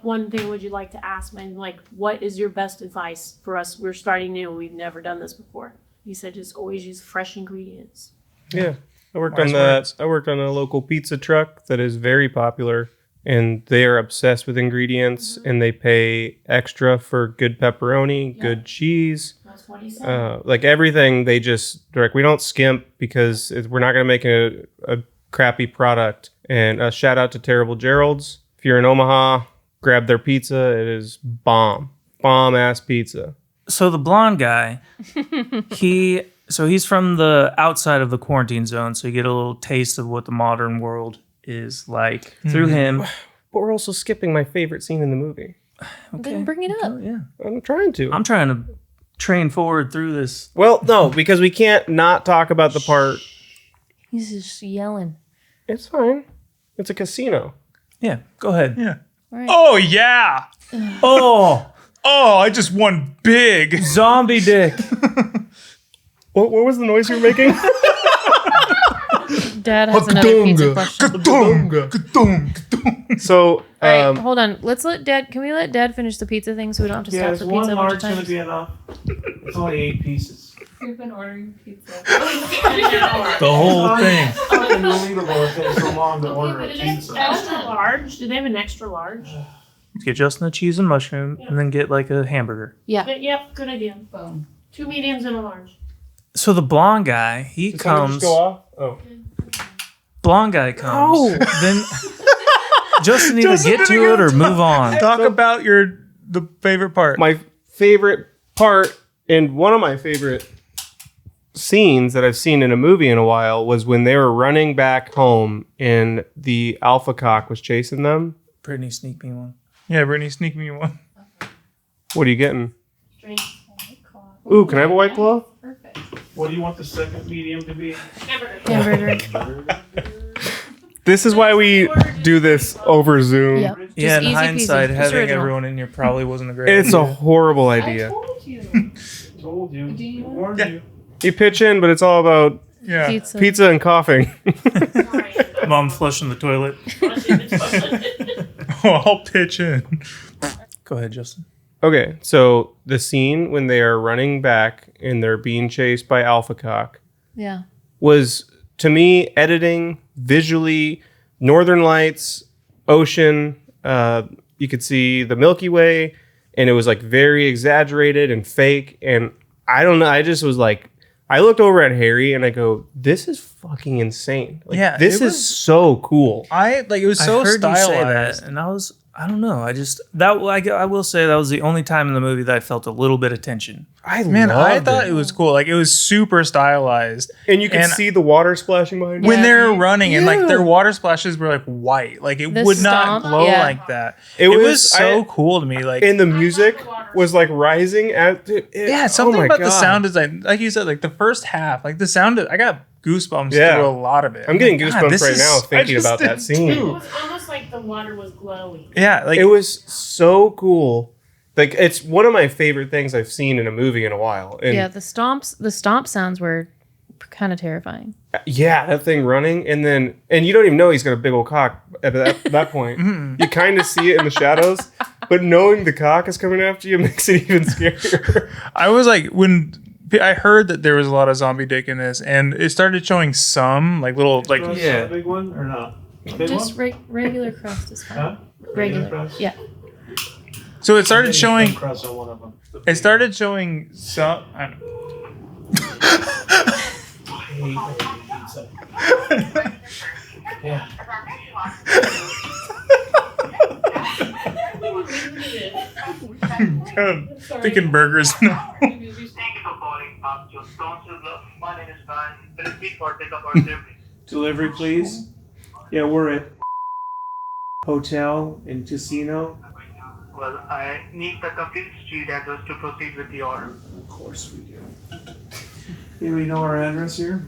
one thing would you like to ask me? And like, what is your best advice for us? We're starting new. We've never done this before." He said, "Just always use fresh ingredients." Yeah. I worked Wise on that. words. I worked on a local pizza truck that is very popular, and they are obsessed with ingredients, and they pay extra for good pepperoni, good cheese, That's what he said. like everything. They're like, we don't skimp because we're not going to make a crappy product. And a shout out to Terrible Gerald's. If you're in Omaha, grab their pizza. It is bomb ass pizza. So the blonde guy, he's from the outside of the quarantine zone, so you get a little taste of what the modern world is like through him. But we're also skipping my favorite scene in the movie. Then bring it up. Yeah, I'm trying to. I'm trying to train forward through this. Well, no, because we can't not talk about the part. He's just yelling. It's fine. It's a casino. Yeah, go ahead. Yeah. Right. Oh yeah. Oh, Oh, I just won big. Zombie dick. What was the noise you were making? Dad has another pizza question. So, All right, hold on. Can we let Dad finish the pizza thing so we don't have to Yeah, stop is for one pizza a bunch large of going to times? be enough? It's only 8 pieces. We've been ordering pizza. The whole thing. It's unbelievable it takes so long to order a But it is pizza. extra large. Do they have an extra large? Get Justin a cheese and mushroom, and then get like a hamburger. Yeah. Yep, good idea. Boom. 2 mediums and a large. So the blonde guy, he did something comes. just go off? Oh. Blonde guy comes. Then Justin either Justin get didn't to it get or to move on. Talk about the favorite part. My favorite part and one of my favorite scenes that I've seen in a movie in a while was when they were running back home and the alpha cock was chasing them. Brittany, sneak me one. Yeah, Brittany, sneak me one. What are you getting? Drink. Ooh, can I have a White Claw? Perfect. What do you want the second medium to be? Hamburger. Hamburger. This is why we do this over Zoom. Yep. Yeah, in easy peasy, hindsight, just having original. everyone in here probably wasn't a great It's a idea. horrible I idea. told you. Told you. Do you- Warned Yeah. you. You pitch in, but it's all about Yeah. Pizza. pizza and coughing. Mom flushing the toilet. Oh, I'll pitch in. Go ahead, Justin. Okay, so the scene when they are running back and they're being chased by alpha cock Yeah. was, to me, editing, visually, northern lights, ocean. You could see the Milky Way, and it was like very exaggerated and fake. And I don't know. I just was like, I looked over at Harry and I go, "This is fucking insane. Like, Yeah, this it is was- so cool." It was so I heard you say stylized. that, and I don't know. I will say that was the only time in the movie that I felt a little bit of tension. I Man, I loved thought it was cool. Like, it was super stylized. and you could and- see the water splashing behind you. When they were running and like Yeah. their water splashes were like white, like it The would not stomp, glow yeah. like that. It It was was- so I- cool to me. Like, And the music was like rising at yeah, something about the sound design. Like you said, like the first half, like the sound. I got goosebumps Yeah. through a lot of it. I'm getting like, goosebumps God, this right is- now I thinking just about that did scene. It too. was almost like the water was glowy. Yeah, like It was so cool. Like, it's one of my favorite things I've seen in a movie in a while. And Yeah, the stomp sounds were kind of terrifying. yeah, that thing running, and you don't even know he's got a big old cock at that point. You kind of see it in the shadows, but knowing the cock is coming after you makes it even scarier. I was like, when I heard that there was a lot of zombie dick in this, and it started showing some like little like Crust, Yeah. a big one or not? Big Just one? regular crust is fine. Huh? Regular. crust? Yeah. so it started Maybe showing. some crust on one of them. It started showing some. I don't I hate making pizza. Yeah. thinking burgers now. Thank you for calling Jones Bluff. My name is Brian. Will you please for pickup or delivery? Delivery, please. Yeah, we're at hotel and casino. Well, I need the complete street address to proceed with the order. Of course we do. Yeah, we know our address here.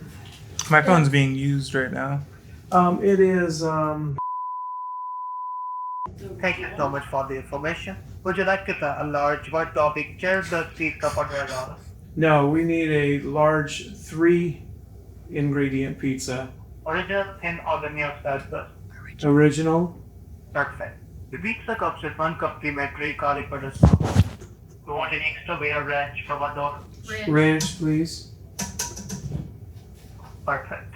My phone's being used right now. It is Thank you so much for the information. Would you like to pay a large white coffee chair the street cup under $1? no, we need a large 3 ingredient pizza. Original thin or the nearest address. Original. Perfect. The pizza comes with 1 complimentary garlic butter sauce. You want any extra way of ranch for $1? Ranch, please. Perfect.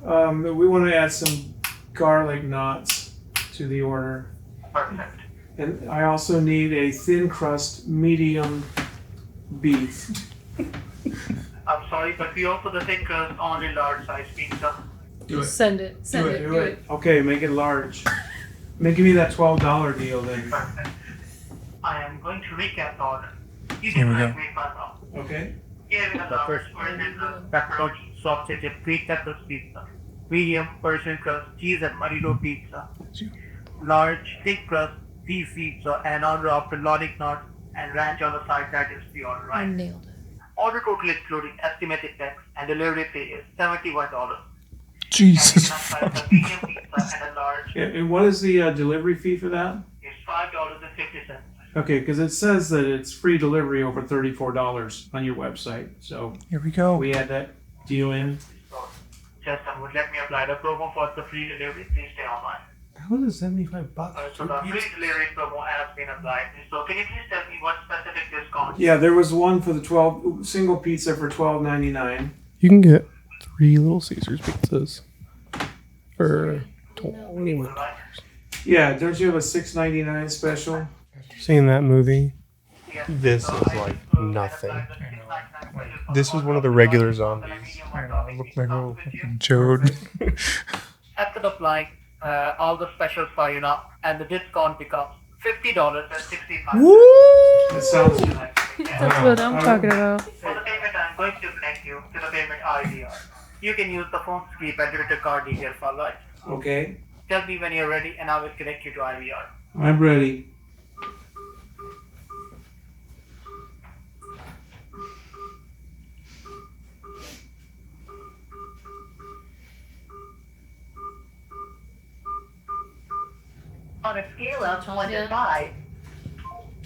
We want to add some garlic knots to the order. Perfect. And I also need a thin crust medium beef. I'm sorry, but we offer the thin crust on a large size pizza. Do it. Send it. Do it. Okay, make it large. Give me that $12 deal then. Perfect. I am going to recap the order. You Here can we go. correct me if I'm wrong. Okay. Here we go. First, pepperoni, sausage, and three peppers pizza. Medium Persian crust, cheese and marino pizza. Large, thick crust, beef pizza, and order of melodic nut and ranch on the side. That is the order, I right? nailed it. Order total including estimated tax and delivery fee is $71. Jesus. And the medium pizza and a large And what is the delivery fee for that? is $5.50. Okay, because it says that it's free delivery over $34 on your website. So Here we go. we had that deal in. Just a moment, let me apply the promo for the free delivery. Please stay online. How is it $75? So the free delivery promo has been applied. So can you please tell me what specific discount? Yeah, there was one for the 12 single pizza for $12.99. You can get 3 Little Caesars pizzas for $21. Yeah, don't you have a $6.99 special? Seen that movie? This is like nothing. This was one of the regular zombies. I know, I look like a fucking chode. After applying all the specials for and the discount becomes $50.65. That sounds good. That's what I'm talking about. For the payment, I'm going to connect you to the payment IDR. You can use the phone skip and debit card details for life. Okay, Tell me when you're ready and I will connect you to IVR. I'm ready. On a scale of 1 to 5.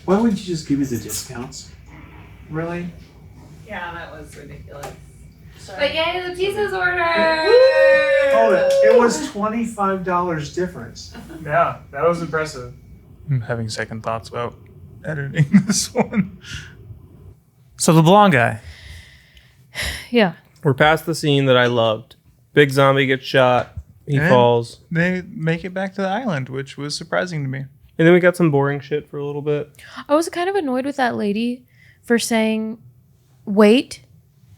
Why wouldn't you just give me the discounts? Really? Yeah, that was ridiculous. But yay, the pizza's ordered! Oh, it was $25 difference. Yeah, that was impressive. I'm having second thoughts about editing this one. So the blonde guy. Yeah. We're past the scene that I loved. Big zombie gets shot. He And falls. They make it back to the island, which was surprising to me. And then we got some boring shit for a little bit. I was kind of annoyed with that lady for saying, wait,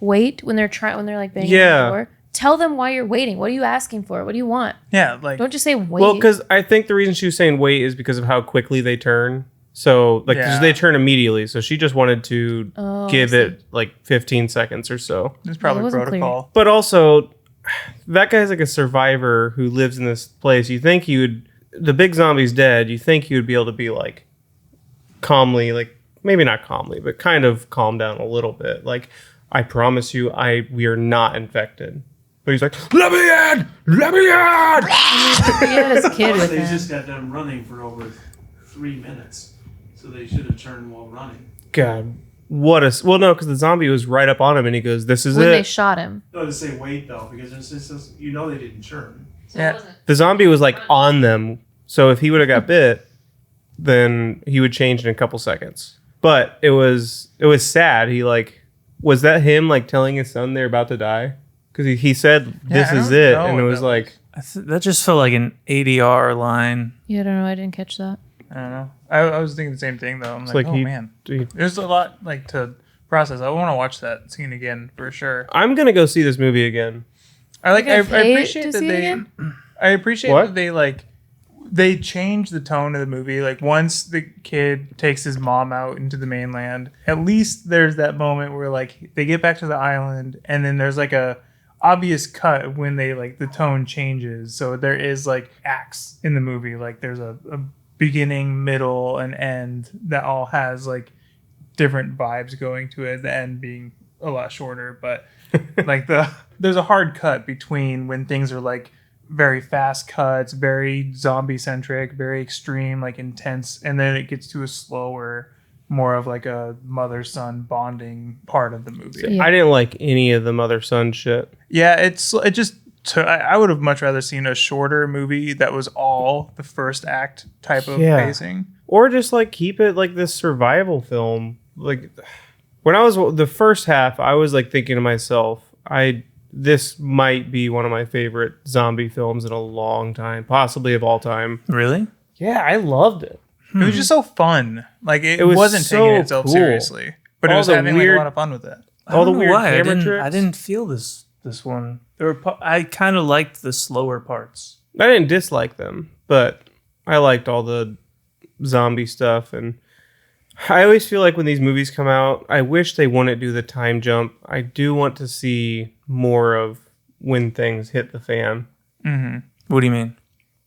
when they're like banging on Yeah. the door. Tell them why you're waiting. What are you asking for? What do you want? Yeah, like Don't just say wait. Well, because I think the reason she was saying wait is because of how quickly they turn. So, like, 'cause Yeah. they turn immediately. So she just wanted to Oh, give I see. it like 15 seconds or so. it's probably wasn't clear. protocol. But also, that guy's like a survivor who lives in this place. You think he would, the big zombie's dead. You think he would be able to be like calmly, like maybe not calmly, but kind of calm down a little bit. Like, I promise you, we are not infected. But he's like, let me in! Let me in! He had his kid with They him. just got done running for over 3 minutes. So they should have turned while running. God, what a, well, no, because the zombie was right up on him and he goes, this is When they it. shot him. No, to say wait though, because it's just, they didn't turn. So Yeah. it wasn't. The zombie was like on them. So if he would have got bit, then he would change in a couple seconds. But it was sad. He like, was that him like telling his son they're about to die? Because he said, this I is don't it. know And it what was that like, That just felt like an ADR line. Yeah, I don't know. I didn't catch that. I don't know. I was thinking the same thing though. I'm It's like, like oh he- man, he- there's a lot like to process. I want to watch that scene again for sure. I'm going to go see this movie again. I You're gonna pay appreciate to that see it they. again? I appreciate What? that they change the tone of the movie. Like once the kid takes his mom out into the mainland, at least there's that moment where like they get back to the island, and then there's like a obvious cut when they like the tone changes. So there is like acts in the movie. Like there's a beginning, middle, and end that all has like different vibes going to it. The end being a lot shorter, but like there's a hard cut between when things are like very fast cuts, very zombie centric, very extreme, like intense, and then it gets to a slower, more of like a mother son bonding part of the movie. Yeah. I didn't like any of the mother son shit. Yeah, I would have much rather seen a shorter movie that was all the first act type of Yeah. pacing. Or just like keep it like this survival film. Like when I was the first half, I was like thinking to myself, this might be one of my favorite zombie films in a long time, possibly of all time. Really? Yeah, I loved it. It was just so fun. Like it, was wasn't so taking itself cool. seriously, but it All was the having like, weird- a lot of fun with it. I All the don't know weird why. camera I tricks. didn't feel this one. I kind of liked the slower parts. I didn't dislike them, but I liked all the zombie stuff. And I always feel like when these movies come out, I wish they wouldn't do the time jump. I do want to see more of when things hit the fan. What do you mean?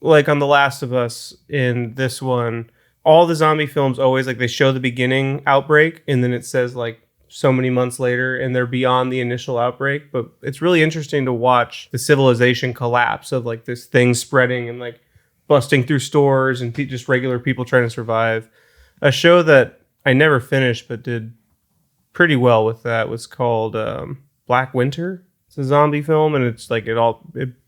Like on The Last of Us, in this one, all the zombie films always like they show the beginning outbreak and then it says like so many months later and they're beyond the initial outbreak. But it's really interesting to watch the civilization collapse of like this thing spreading and like busting through stores and just regular people trying to survive. A show that I never finished but did pretty well with that was called Black Winter. It's a zombie film, and it's like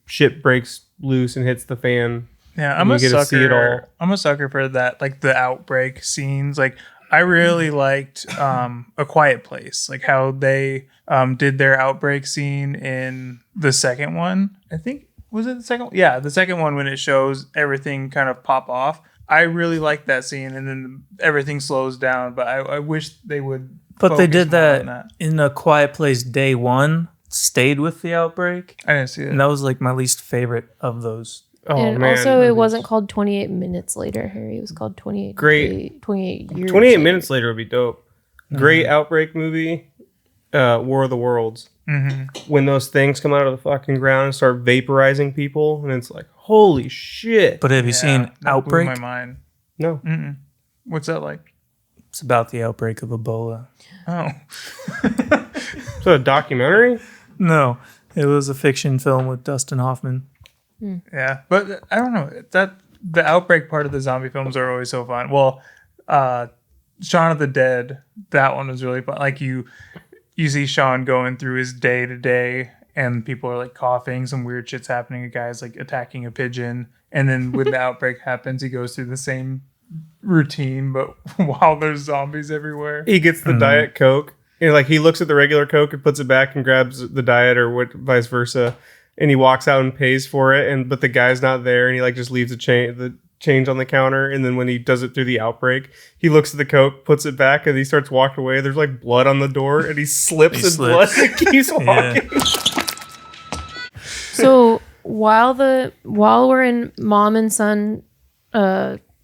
shit breaks loose and hits the fan. Yeah, I'm a sucker. I'm a sucker for that, like the outbreak scenes. Like I really liked A Quiet Place, like how they did their outbreak scene in the second one. I think was it the second one? Yeah, the second one when it shows everything kind of pop off. I really liked that scene, and then everything slows down. But I wish they would. But they did focus more on that in A Quiet Place day one, stayed with the outbreak. I didn't see it. And that was like my least favorite of those. Oh and man! also, it wasn't called 28 Minutes Later, Harry. It was called 28. Great. 28 years. 28 later. minutes later would be dope. Great outbreak movie. War of the Worlds. Mm-hmm. When those things come out of the fucking ground and start vaporizing people, and it's like, holy shit! But have you seen that Outbreak? Blew my mind. No, Mm-mm. What's that like? It's about the outbreak of Ebola. Oh, is that a documentary? No, it was a fiction film with Dustin Hoffman. yeah, but I don't know that the outbreak part of the zombie films are always so fun. Well, Shaun of the Dead, that one was really fun. Like you see Shaun going through his day to day, and people are like coughing, some weird shit's happening. A guy's like attacking a pigeon, and then when the outbreak happens, he goes through the same routine, but while there's zombies everywhere. He gets the Diet Coke. Like he looks at the regular Coke and puts it back and grabs the Diet or vice versa, and he walks out and pays for it. But the guy's not there, and he like just leaves the change on the counter. And then when he does it through the outbreak, he looks at the Coke, puts it back, and he starts walking away. There's like blood on the door, and he slips blood and keeps walking. So while we're in mom and son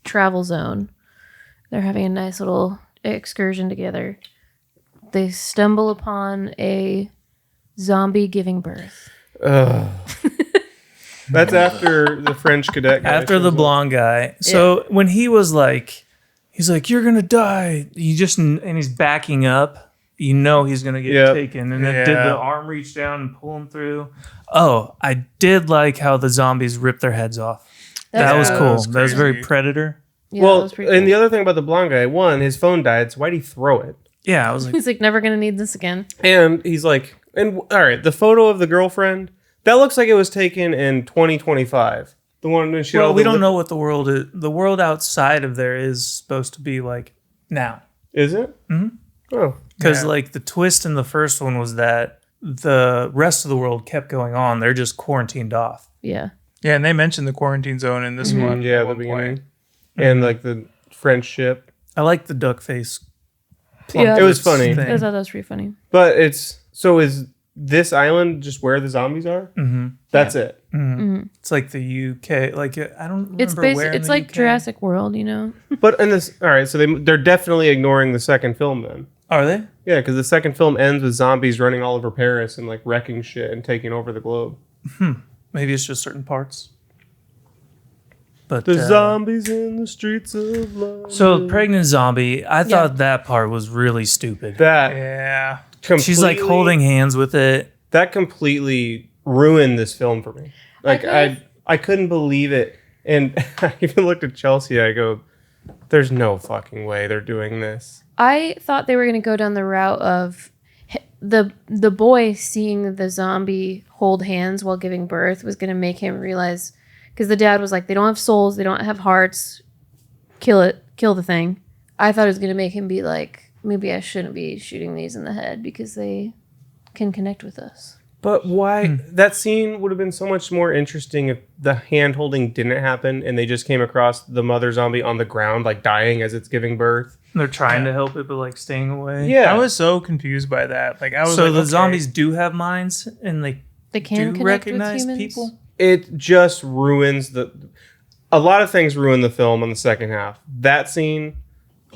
travel zone, they're having a nice little excursion together. They stumble upon a zombie giving birth. That's after the French cadet guy. After the blonde guy. So when he was like, he's like, you're going to die. And he's backing up. You know he's going to get taken. And then did the arm reach down and pull him through? Oh, I did like how the zombies ripped their heads off. That was cool. That was very Predator. Yeah, well, that was pretty cool. and the other thing about the blonde guy, one, his phone died, so why'd he throw it? Yeah, I was like, He's like, never gonna need this again. And he's like, all right, the photo of the girlfriend, that looks like it was taken in 2025. The one when she. well, we don't know what the world is. The world outside of there is supposed to be like now. Is it? Mhm. Oh, Because like the twist in the first one was that the rest of the world kept going on. They're just quarantined off. Yeah. Yeah, and they mentioned the quarantine zone in this one. yeah, at the one beginning, point. and like the French ship. I like the duck face. Yeah. It was funny. I thought that was pretty funny. But is this island just where the zombies are? Mm-hmm. That's it. It's like the UK. Like I don't remember It's where. it's like Jurassic World, you know. But in this, all right, so they're definitely ignoring the second film then. Are they? Yeah, because the second film ends with zombies running all over Paris and like wrecking shit and taking over the globe. Maybe it's just certain parts. But The zombies in the streets of London. so pregnant zombie. I thought that part was really stupid. That Yeah. She's like holding hands with it. that completely ruined this film for me. Like I couldn't believe it, and I even looked at Chelsea. I go, "There's no fucking way they're doing this." I thought they were gonna go down the route of the boy seeing the zombie hold hands while giving birth was gonna make him realize, because the dad was like, they don't have souls, they don't have hearts, kill the thing. I thought it was gonna make him be like, maybe I shouldn't be shooting these in the head because they can connect with us. But why? That scene would have been so much more interesting if the hand holding didn't happen and they just came across the mother zombie on the ground, like dying as it's giving birth. They're trying to help it, but like staying away. Yeah. I was so confused by that. Like I was So like, the okay. zombies do have minds, and they can do connect with recognize humans? people. It just ruins a lot of things ruin the film on the second half. That scene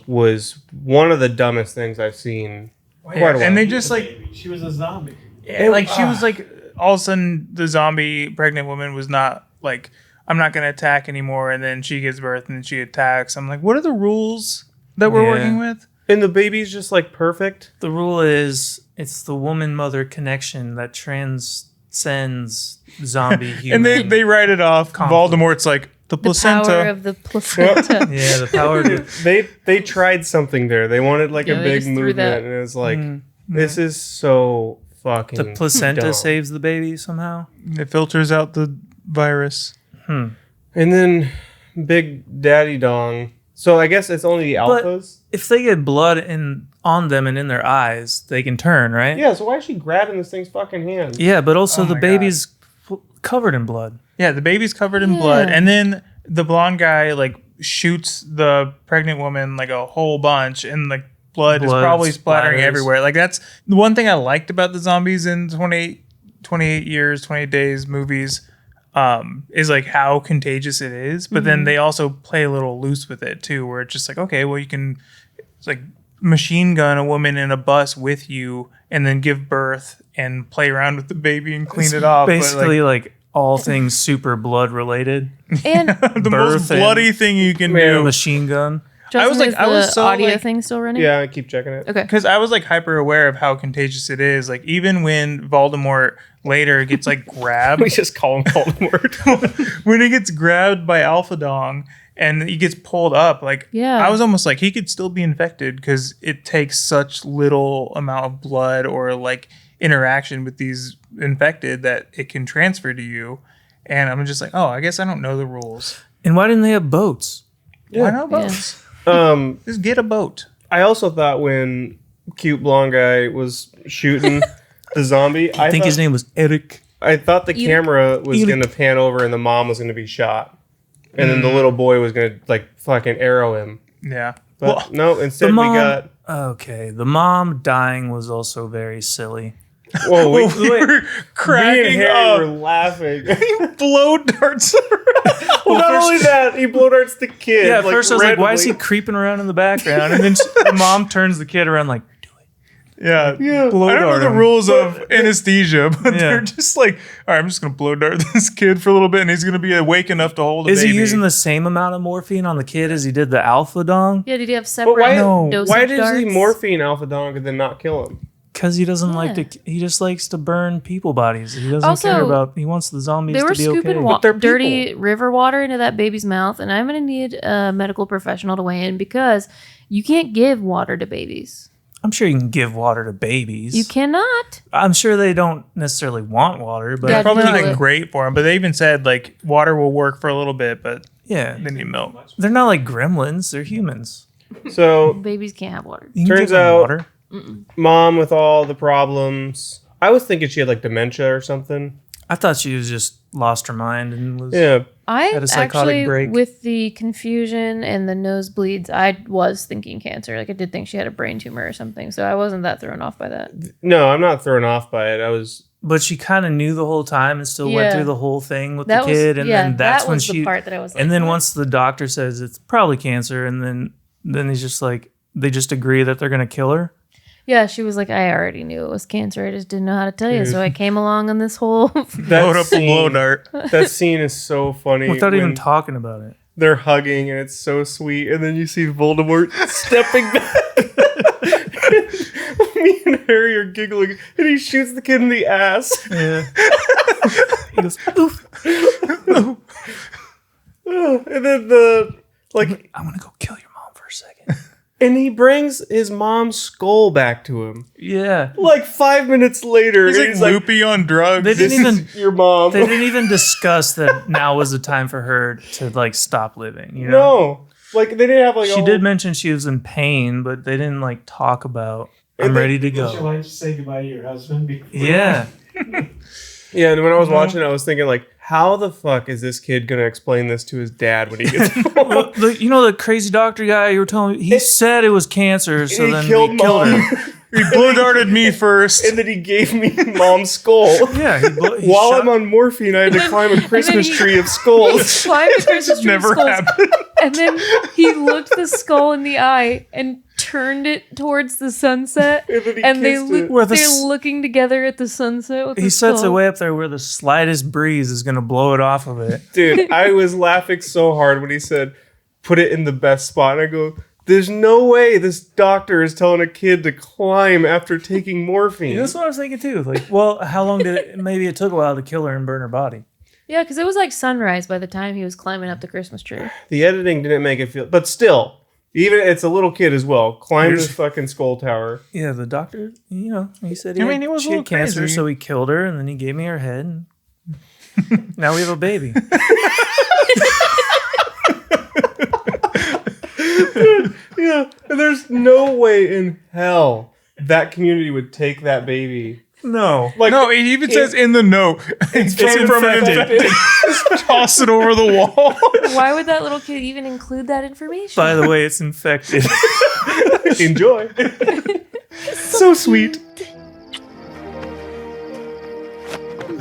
was one of the dumbest things I've seen quite a while. And they just like She was a zombie. yeah, like she was like all of a sudden the zombie pregnant woman was not like, I'm not gonna attack anymore, and then she gives birth and then she attacks. I'm like, what are the rules that we're Yeah. working with? And the baby's just like perfect. The rule is it's the woman-mother connection that transcends zombie human. And they write it off. conflict. Voldemort's like, The The placenta. power of the placenta. Yeah, the power to. They tried something there. They wanted like Yeah, a they big just threw movement, that. and it was like, this is so fucking. The placenta dumb. saves the baby somehow. It filters out the virus. And then Big Daddy Dong. So I guess it's only the But- alphas. If they get blood on them and in their eyes, they can turn, right? Yeah. So why is she grabbing this thing's fucking hand? Yeah, but also Oh the my baby's covered in blood. Yeah, the baby's covered in blood, and then the blonde guy like shoots the pregnant woman like a whole bunch, and like blood is Blood probably splattering splatters. everywhere. Like that's the one thing I liked about the zombies in 28 years, 28 days movies. Is like how contagious it is, but then they also play a little loose with it too, where it's just like, okay, well you can like machine gun a woman in a bus with you and then give birth and play around with the baby and clean it off. Basically, like all things super blood related. And but, the most birth and- bloody thing you can A do. machine gun. Justin, was like- is I was the so, audio like- thing still running? Yeah, I keep checking it. Okay. Because I was like hyper aware of how contagious it is. Like even when Voldemort later gets like grabbed, We just call him Voldemort. when he gets grabbed by Alpha Dong and he gets pulled up, like Yeah. I was almost like he could still be infected because it takes such little amount of blood or like interaction with these infected that it can transfer to you. And I'm just like, oh, I guess I don't know the rules. And why didn't they have boats? Why not boats? Just get a boat. I also thought when cute blonde guy was shooting the zombie, I think his name was Eric. I thought the camera was going to pan over and the mom was going to be shot, and then the little boy was going to like fucking arrow him. Yeah. But no, instead The we mom. got. Okay, the mom dying was also very silly. Whoa, we We're me and cracking Harry were up. laughing. Blow darts. Well, not only that, he blow darts the kid. Yeah, at first I was like, why is he randomly. creeping around in the background? And then the mom turns the kid around like, Yeah. blow I don't know dart the him. rules of anesthesia, but Yeah. they're just like, all right, I'm just going to blow dart this kid for a little bit and he's going to be awake enough to hold a is baby. he using the same amount of morphine on the kid as he did the alpha dong? Yeah, did he have But separate why, dosage why does he darts? morphine Alpha Dong and then not kill him? Because he doesn't like Yeah. to. He just likes to burn people bodies. He doesn't Also, care about. He wants the zombies They were to be scooping okay. they're dirty river water into that baby's mouth, and I'm going to need a medical professional to weigh in because you can't give water to babies. I'm sure you can give water to babies. You cannot. I'm sure they don't necessarily want water, but Yeah, It's probably Google not it. great for him, but they even said like water will work for a little bit, but yeah, they need milk. they're not like gremlins. They're humans. So Babies can't have water. You can Turns give them out- water. mom with all the problems. I was thinking she had like dementia or something. I thought she was just lost her mind and was. Yeah, I Had a psychotic actually, break. with the confusion and the nosebleeds, I was thinking cancer. Like I did think she had a brain tumor or something, so I wasn't that thrown off by that. no, I'm not thrown off by it. I was. But she kind of knew the whole time and still went Yeah. through the whole thing with That the kid, was, and yeah, then that's that when was she. the part that I was like, And then what? once the doctor says it's probably cancer, and then he's just like they just agree that they're gonna kill her. Yeah, she was like, I already knew it was cancer. I just didn't know how to tell you, so I came along on this whole. Load That up a blow scene, dart. that scene is so funny. Without even when talking about it. they're hugging and it's so sweet, and then you see Voldemort stepping back. Me and Harry are giggling, and he shoots the kid in the ass. Yeah. He goes, oof. And then the like, I'm gonna go kill your mom for a second. and he brings his mom's skull back to him. Yeah. Like 5 minutes later, He's and like loopy on drugs. They "This didn't even- is your mom." They didn't even discuss that now was the time for her to like stop living. You know. No, like they didn't have like. She did mention she was in pain, but they didn't like talk about. I'm And they- ready to Would you go. like to say goodbye to your husband? Before Yeah. Yeah, and when I was watching, I was thinking like, how the fuck is this kid gonna explain this to his dad when he gets home? Well, you know the crazy doctor guy you were telling me. He said it was cancer, so he then killed they killed mom, her. He blow darted me first. and then he gave me mom's skull. Yeah. He While shot- I'm on morphine, I had to climb a Christmas he- tree of skulls. climbed the Christmas tree Never skulls, happened. and then he looked the skull in the eye and turned it towards the sunset. And then he And they kissed it. Where the they're s- looking together at the sunset. With he the sets it skull. way up there where the slightest breeze is gonna blow it off of it. Dude, I was laughing so hard when he said, "Put it in the best spot." And I go, "There's no way this doctor is telling a kid to climb after taking morphine." That's what I was thinking too. Like, well, how long did it? Maybe it took a while to kill her and burn her body. Yeah, because it was like sunrise by the time he was climbing up the Christmas tree. The editing didn't make it feel, but still, even it's a little kid as well. Climb this fucking skull tower. Yeah, the doctor, he said I mean, he was a she little had cancer, crazy. so he killed her, and then he gave me her head, and now we have a baby. Yeah, and there's no way in hell that community would take that baby. No. Like, No, it even says in the note, it's from an infected. Just toss it over the wall. Why would that little kid even include that information? By the way, it's infected. Enjoy. So sweet.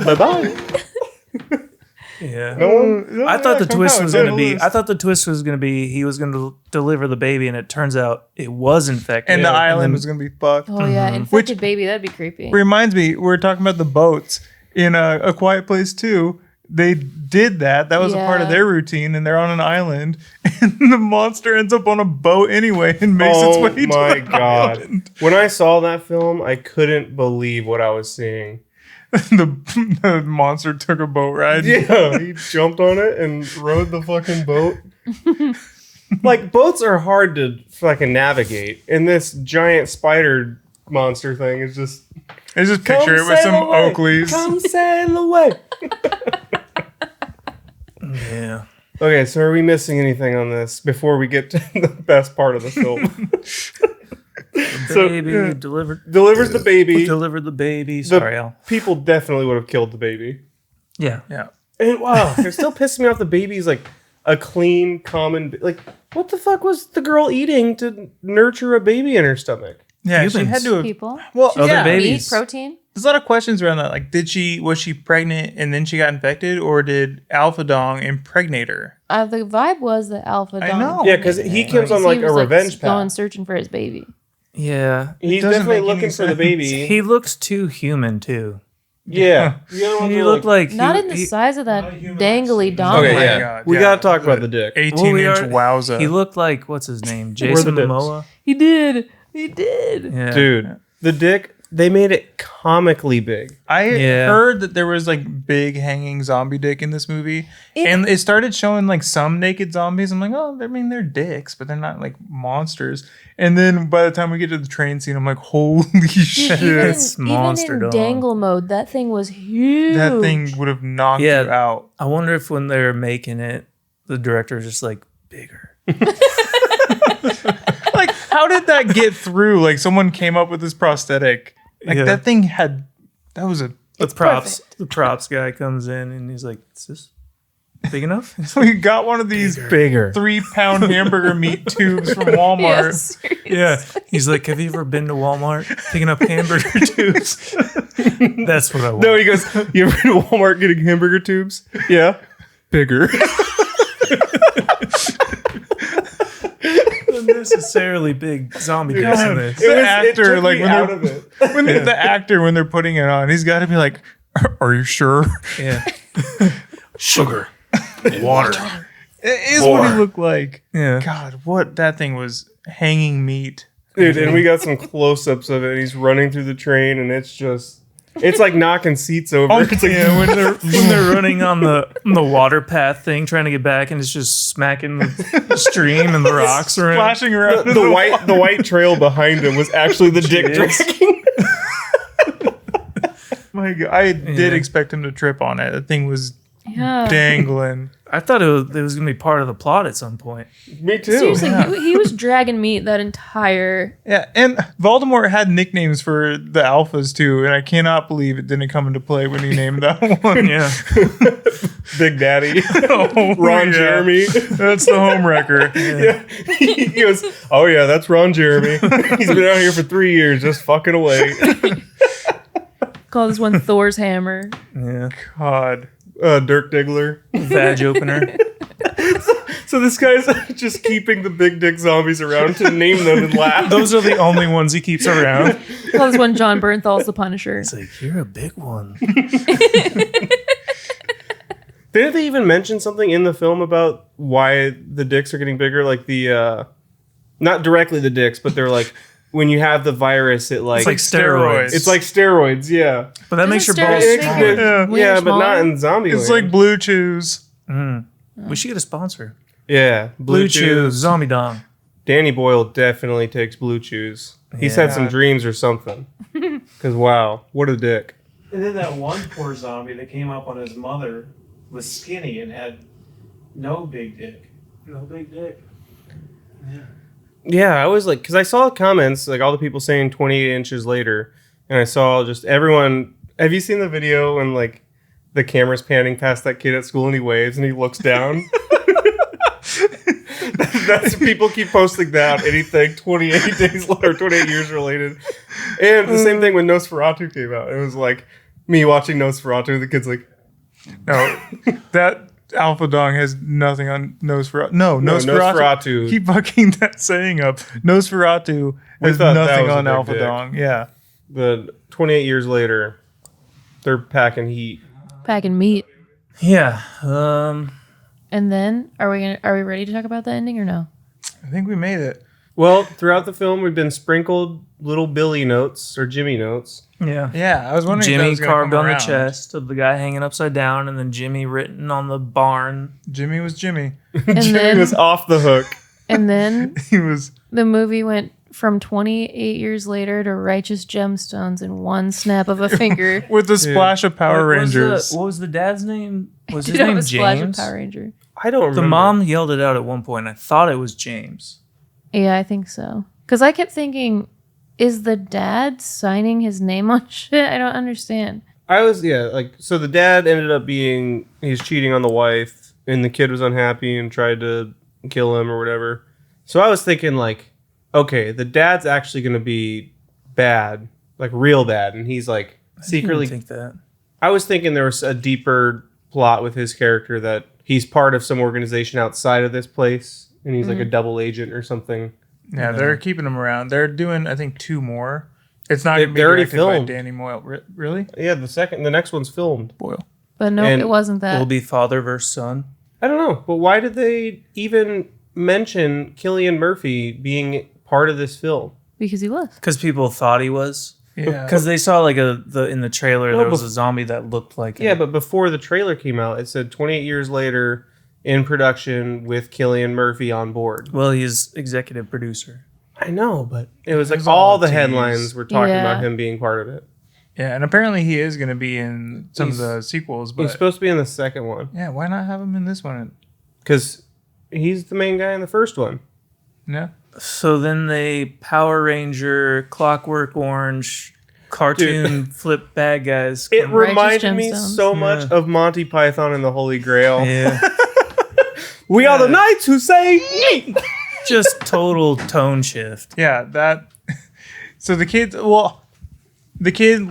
Bye-bye. Yeah. No, I thought the twist was going to be. list. I thought the twist was going to be he was going to deliver the baby, and it turns out it was infected. And the island then- was going to be fucked. Oh yeah, infected baby. That'd be creepy. Reminds me, we were talking about the boats in A Quiet Place 2. They did that. That was a part of Yeah. their routine, and they're on an island, and the monster ends up on a boat anyway and makes its way to my the god! island. When I saw that film, I couldn't believe what I was seeing. the monster took a boat ride. Yeah, he jumped on it and rode the fucking boat. Like, boats are hard to fucking navigate, and this giant spider monster thing is just. I just picture it with some Oakleys. Come sail away. Yeah. Okay, so are we missing anything on this before we get to the best part of the film? So, Baby yeah. delivered Delivers the baby. the baby. The Sorry, Al. people definitely would have killed the baby. Yeah. Yeah. And wow, it still pisses me off. The baby's like a clean, common. Like, what the fuck was the girl eating to nurture a baby in her stomach? Yeah, she Humans. had to have. People. Well, Other yeah, babies. Meat, protein. there's a lot of questions around that. Like, was she pregnant and then she got infected, or did Alpha Dong impregnate her? The vibe was the alpha. I dog. know. Yeah, because he comes on like He a was, revenge going path. searching for his baby. Yeah. He's doesn't definitely make any looking for the sense. baby. He looks too human too. Yeah, the other ones He are looked like Not he, in the he- size of that Not human dangly accent. dong. Okay, Oh my yeah. God, We yeah. gotta talk about the dick. 18-inch are- wowza. He looked like what's his name? We're Jason the dips. Momoa. He did. He did. Yeah. Dude, the dick, they made it comically big. I Yeah. heard that there was like big hanging zombie dick in this movie, and it started showing like some naked zombies. I'm like, oh, I mean, they're dicks, but they're not like monsters. And then by the time we get to the train scene, I'm like, holy shit, It's Even monster in dog. dangle mode, that thing was huge. that thing would have knocked Yeah. you out. I wonder if when they're making it, the director was just like bigger. Like, how did that get through? Like, someone came up with this prosthetic. Like, Yeah. that thing had. That was a. The props guy comes in and he's like, "Is this big enough?" We got one of these Bigger. 3-pound hamburger meat tubes from Walmart. Yes. Yeah. He's like, "Have you ever been to Walmart picking up hamburger tubes?" That's what I want. No, he goes, you ever been to Walmart getting hamburger tubes? Yeah. Bigger. Unnecessarily big zombie dicks in this. The actor, like, when out they're- of it. When the actor, when they're putting it on, he's got to be like, "Are you sure?" Yeah. Sugar. Water. It is what he looked like. Yeah. God, what that thing was hanging meat. Dude, and we got some close-ups of it. He's running through the train, and it's like knocking seats over. It's like, Yeah, when they're running on the water path thing, trying to get back, and it's just smacking the stream and the rocks around. Flashing around. the white trail behind him was actually the dick Yes. dragging. My God, I did Yeah. expect him to trip on it. The thing was Yeah. dangling. I thought it was going to be part of the plot at some point. Me too. Seriously, he was dragging meat that entire. Yeah, and Voldemort had nicknames for the alphas too, and I cannot believe it didn't come into play when he named that one. Yeah. Big Daddy. Oh, Ron yeah. Jeremy. That's the home wrecker. Yeah. He goes, oh yeah, that's Ron Jeremy. He's been out here for 3 years just fucking away. Call this one Thor's hammer. Yeah. God. Dirk Diggler. Vag opener. So this guy's just keeping the big dick zombies around to name them and laugh. Those are the only ones he keeps around. Call this one John Bernthal's the Punisher. It's like, you're a big one. Didn't they even mention something in the film about why the dicks are getting bigger? Like the, not directly the dicks, but they're like, when you have the virus, it like It's like steroids. It's like steroids, yeah. But that makes your balls steroids smaller. make Yeah. Wiener Yeah, but not smaller? in zombie. It's like Blue Chews. We should get a sponsor. yeah, Blue Chew, Zombie Dong. Danny Boyle definitely takes Blue Chews. He's had some dreams or something. Because wow, what a dick. And then that one poor zombie that came up on his mother was skinny and had no big dick. No big dick. Yeah, I was like, because I saw comments, like all the people saying 28 inches later, and I saw just everyone. Have you seen the video when like the camera's panning past that kid at school and he waves and he looks down? That's people keep posting that anything 28 days later, 28 years related. And the same thing when Nosferatu came out. It was like me watching Nosferatu. The kid's like, No, that Alpha Dong has nothing on Nosferatu. No, Nosferatu. Keep fucking that saying up. Nosferatu has thought that nothing was a on big Alpha dick. Dong. Yeah. but 28 years later, they're packing heat. Packing meat. Yeah. And then are we ready to talk about the ending or no? I think we made it. Well, throughout the film, we've been sprinkled little Billy notes or Jimmy notes. Yeah. Yeah, I was wondering if that Jimmy was gonna carved come on the around. chest of the guy hanging upside down, and then Jimmy written on the barn. Jimmy was Jimmy. And Jimmy then was off the hook. and then He was. the movie went from 28 years later to Righteous Gemstones in one snap of a finger. With a splash of Power Rangers. What was the dad's name? Was his Did have name a splash of James? Power Ranger. I don't remember. The mom yelled it out at one point. I thought it was James. Yeah, I think so. Because I kept thinking, is the dad signing his name on shit? I don't understand. So the dad ended up he's cheating on the wife, and the kid was unhappy and tried to kill him or whatever. So I was thinking, like, okay, the dad's actually going to be bad, like real bad, and he's like secretly. I didn't think that. I was thinking there was a deeper plot with his character that he's part of some organization outside of this place, and he's like a double agent or something. Yeah, they're keeping him around. They're doing, I think, 2 more. It's not going to be They're already directed by filmed. Danny Boyle. Really? Yeah, the next one's filmed. Boyle. But no, And it wasn't that. Will be father versus son. I don't know, but why did they even mention Cillian Murphy being part of this film? Because he was. Because people thought he was. Yeah. Because they saw like in the trailer No, there was bef- a zombie that looked like Yeah, him. but before the trailer came out, it said 28 years later in production with Cillian Murphy on board. Well, he's executive producer. I know, but it was like was all all the teased. headlines were talking Yeah. about him being part of it. Yeah, and apparently he is going to be in some He's- of the sequels. He's But supposed to be in the second one yeah, why not have him in this one? because he's the main guy in the first one. Yeah. So then they Power Ranger, Clockwork Orange, cartoon flip bad guys. It come- reminded me Gemstones. so much of Monty Python and the Holy Grail. Yeah. We are the knights who say yeet. Just total tone shift. Yeah, that. So the kid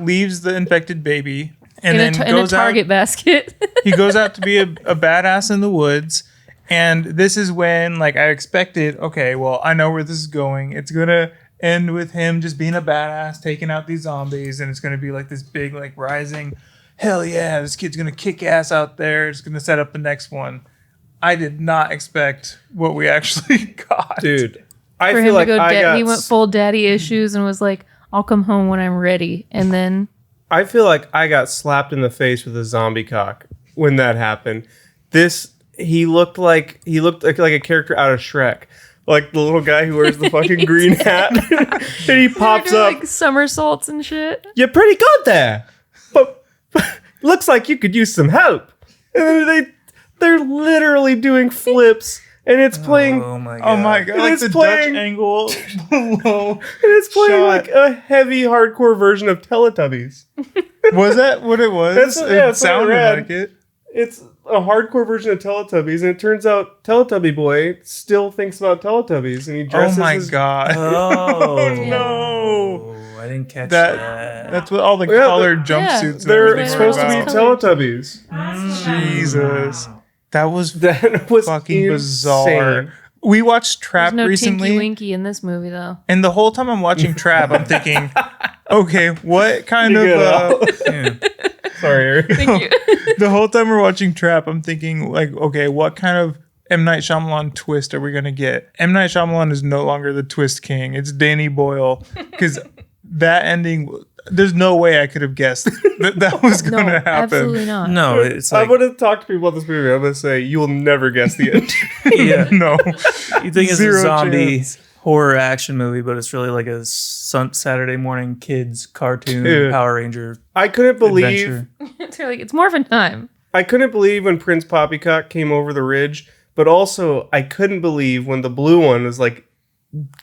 leaves the infected baby and then in a goes Target out. basket. He goes out to be a badass in the woods. And this is when, like, I expected, okay, well, I know where this is going. It's going to end with him just being a badass, taking out these zombies. And it's going to be like this big, like, rising, hell yeah, this kid's going to kick ass out there. It's going to set up the next one. I did not expect what we actually got. Dude, I For feel him like to go, I got he went full daddy issues and was like, I'll come home when I'm ready. And then I feel like I got slapped in the face with a zombie cock when that happened. He looked like a character out of Shrek. Like the little guy who wears the fucking green hat. And he pops doing, up. like somersaults and shit. You're pretty good there. But looks like you could use some help. And then they're literally doing flips. And it's playing Oh my god. Oh my god! And Like it's the playing- Dutch angle below. and it's playing Shot. like a heavy hardcore version of Teletubbies. Was that what it was? That's- yeah, it that's what I sounded read. like it. It's a hardcore version of Teletubbies, and it turns out Teletubby Boy still thinks about Teletubbies, and he Oh dresses my as god! Oh, no. I didn't catch That- that. That's what all the Yeah, colored yeah. jumpsuits. and they're everything were supposed to be about. Teletubbies. Jesus, that was That was fucking insane. bizarre. We watched Trap There's no recently, Tinky Winky in this movie, though. and the whole time I'm watching Trap, I'm thinking, okay, what kind You of? good, Yeah. Sorry, Eric. Thank you. The whole time we're watching Trap, I'm thinking, like, okay, what kind of M. Night Shyamalan twist are we going to get? M. Night Shyamalan is no longer the twist king. It's Danny Boyle. Because that ending, there's no way I could have guessed that was going to happen. Absolutely not. No, it's I like, would have talked to people about this movie. I'm going to say, you will never guess the end. yeah. No. You think it's Zero a zombie chance. horror action movie, but it's really like a Saturday morning kids cartoon Dude. Power Ranger I couldn't believe adventure. They're like, it's Morphin time. I couldn't believe when Prince Poppycock came over the ridge, but also I couldn't believe when the blue one was like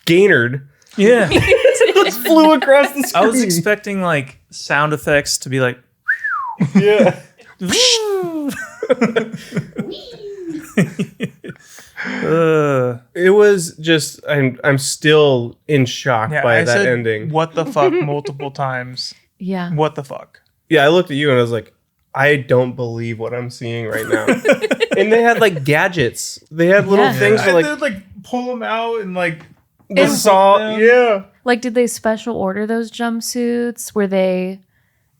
Gaynard Yeah. just flew across the screen. I was expecting like sound effects to be like, Yeah. It was just I'm still in shock Yeah, by I that said, ending. what the fuck multiple times. Yeah. What the fuck? Yeah, I looked at you and I was like, I don't believe what I'm seeing right now. And they had like gadgets. They had little Yeah. things for I like did, like pull them out and like the saw. Yeah. Like, did they special order those jumpsuits? Were they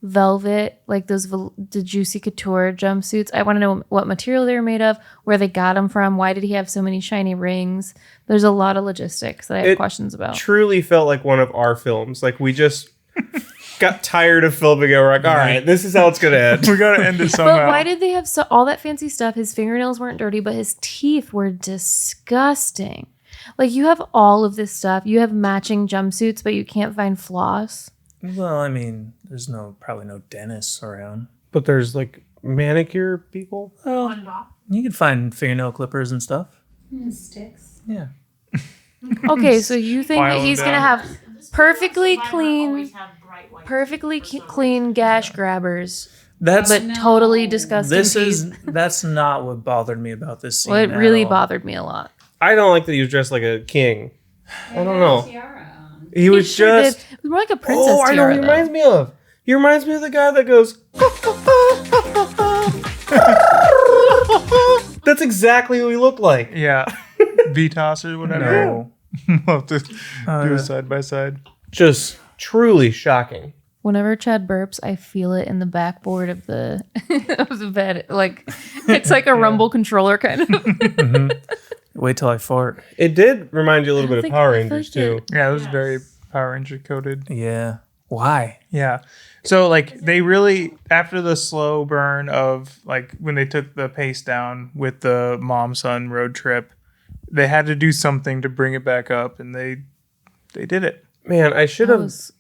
velvet, like the Juicy Couture jumpsuits? I want to know what material they were made of, where they got them from. Why did he have so many shiny rings? There's a lot of logistics that I have It questions about. Truly felt like one of our films. Like we just got tired of filming it. We're like, all right, this is how it's gonna end. we gotta end it somehow. But why did they have all that fancy stuff? His fingernails weren't dirty, but his teeth were disgusting. Like, you have all of this stuff. You have matching jumpsuits, but you can't find floss. well, I mean, there's probably no dentists around. But there's like manicure people. Well, you can find fingernail clippers and stuff. Sticks. Yeah. Okay, so you think File that them he's gonna down. have perfectly clean gash grabbers, That's but totally disgusting teeth? that's not what bothered me about this scene. Well, it at really all. bothered me a lot. I don't like that he was dressed like a king. I don't know. Tiara on. He was sure just. did. It was more like a princess Oh, I know tiara, what he though. reminds me of. He reminds me of the guy that goes. That's exactly what he looked like. Yeah. VTOS or whatever. No. We'll have to do a side by side. Just truly shocking. Whenever Chad burps, I feel it in the backboard of the of the bed. Like, it's like a rumble controller kind of. Wait till I fart. It did remind you a little bit of think- Power I feel Rangers like too. Yeah, it was very Power Ranger coded. Yeah. Why? Yeah. So like they really, after the slow burn of like when they took the pace down with the mom son road trip, they had to do something to bring it back up, and they did it. Man, I should I have was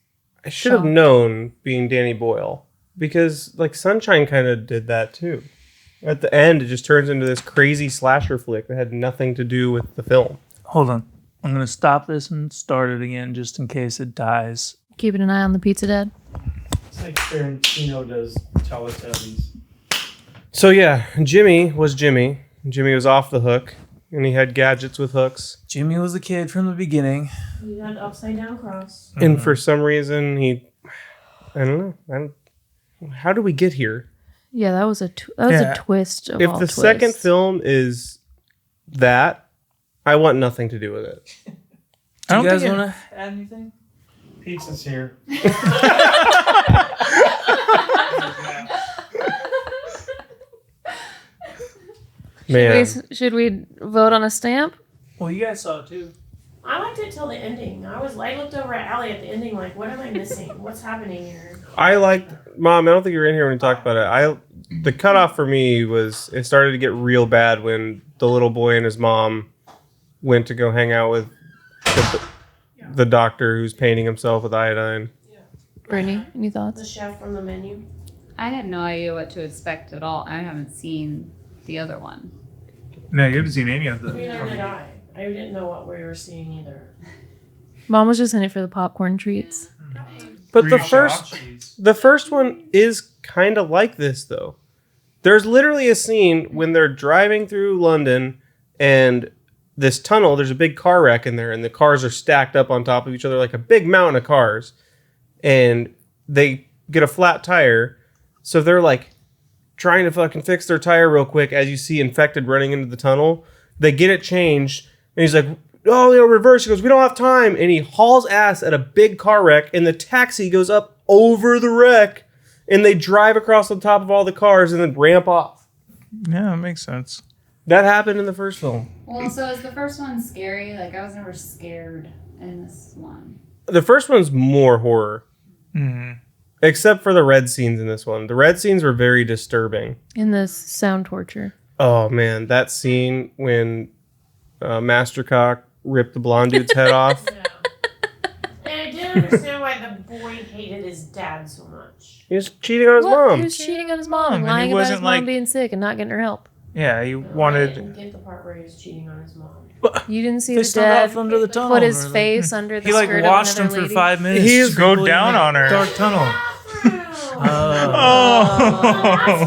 shocked. known being Danny Boyle, because like Sunshine kind of did that too. At the end, it just turns into this crazy slasher flick that had nothing to do with the film. Hold on. I'm gonna stop this and start it again just in case it dies. keeping an eye on the pizza dad. It's like Tarantino does Teletubbies. So yeah, Jimmy was Jimmy. Jimmy was off the hook, and he had gadgets with hooks. Jimmy was a kid from the beginning. You got upside down cross. And for some reason, I don't know. How do we get here? Yeah, that was a Yeah. twist of If all the twists. second film is that, I want nothing to do with it. I don't Do you guys think want to add anything? Pizza's here. Man, Should we vote on a stamp? Well, you guys saw it too. I liked it till the ending. I looked over at Allie at the ending like, what am I missing? What's happening here? I liked Mom. I don't think you were in here when we talked about it. The cutoff for me was it started to get real bad when the little boy and his mom went to go hang out with the doctor who's painting himself with iodine. Brittany, any The thoughts? chef from the menu. I had no idea what to expect at all. I haven't seen the other one. No, you haven't seen any of Neither did I. I didn't know what we were seeing either. Mom was just in it for the popcorn treats. But the first one is kind of like this though. There's literally a scene when they're driving through London and this tunnel, there's a big car wreck in there and the cars are stacked up on top of each other like a big mountain of cars. And they get a flat tire. So they're like trying to fucking fix their tire real quick as you see Infected running into the tunnel. They get it changed and he's like, oh, reverse. He goes, we don't have time. And he hauls ass at a big car wreck and the taxi goes up over the wreck and they drive across the top of all the cars and then ramp off. Yeah, that makes sense. That happened in the first film. Well, so is the first one scary? Like, I was never scared in this one. The first one's more horror. Mhm. Except for the red scenes in this one. The red scenes were very disturbing. In this sound torture. Oh, man. That scene when Mastercock ripped the blonde dude's head off. And I didn't understand why the boy hated his dad so much. He was cheating on his He mom. was cheating on his mom and And he lying about his wasn't, mom like- being sick and not getting her help. Yeah, he I wanted. didn't get the part where he was cheating on his mom. You didn't see They the start dad off under the tunnel. put his or the- face under the He like skirt watched of him another for lady. 5 minutes. He just is go completely down in the on her. Dark tunnel. That's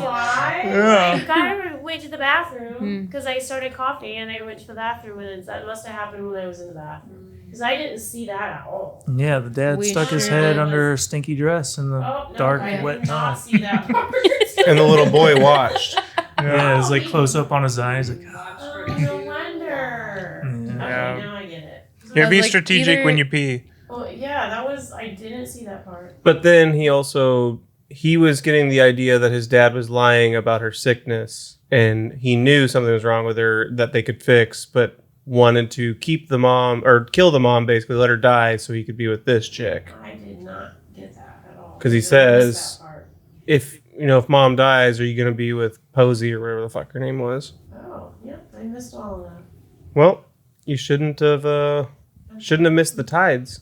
why. Yeah. I kind of went to the bathroom because I started coughing and I went to the bathroom and that must have happened when I was in the bathroom because I didn't see that at all. Yeah, the dad We stuck his sure head did. under her stinky dress in the Oh, no, dark, I wet did not tunnel. see that part. And the little boy watched. Yeah, it was like close up on his eyes. Like, Oh, no wonder. Yeah. Okay, now I get it. You gotta I be was like, strategic either- when you pee. Well, yeah, that was. I didn't see that part. But then he was getting the idea that his dad was lying about her sickness. And he knew something was wrong with her that they could fix, but wanted to keep the mom or kill the mom, basically let her die so he could be with this chick. I did not get that at all. 'Cause he I missed says- that part. If mom dies, are you going to be with Posey or whatever the fuck her name was? Oh, yeah, I missed all of that. Well, you shouldn't have missed the tides.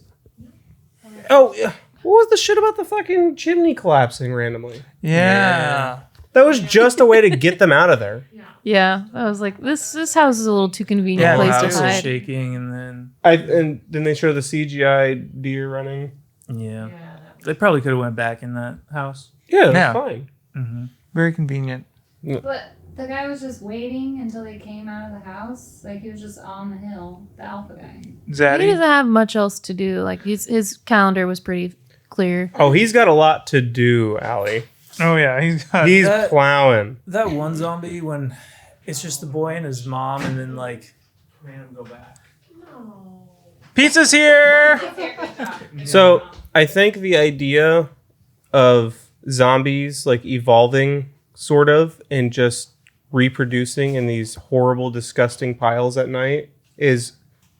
Oh, yeah. What was the shit about the fucking chimney collapsing randomly? Yeah. That was just a way to get them out of there. Yeah, I was like, this house is a little too convenient Yeah, the place house to was hide. shaking, and then And then they show the CGI deer running. yeah, they probably could have went back in that house. Yeah, Yeah. that's fine. Very convenient. But the guy was just waiting until they came out of the house. Like, he was just on the hill, the alpha guy. He Zaddy. doesn't have much else to do. Like his calendar was pretty clear. Oh, he's got a lot to do, Allie. Oh yeah, He's That- plowing. That one zombie when it's just the boy and his mom, and then like made him go back. Pizza's here. So I think the idea of zombies like evolving sort of and just reproducing in these horrible, disgusting piles at night is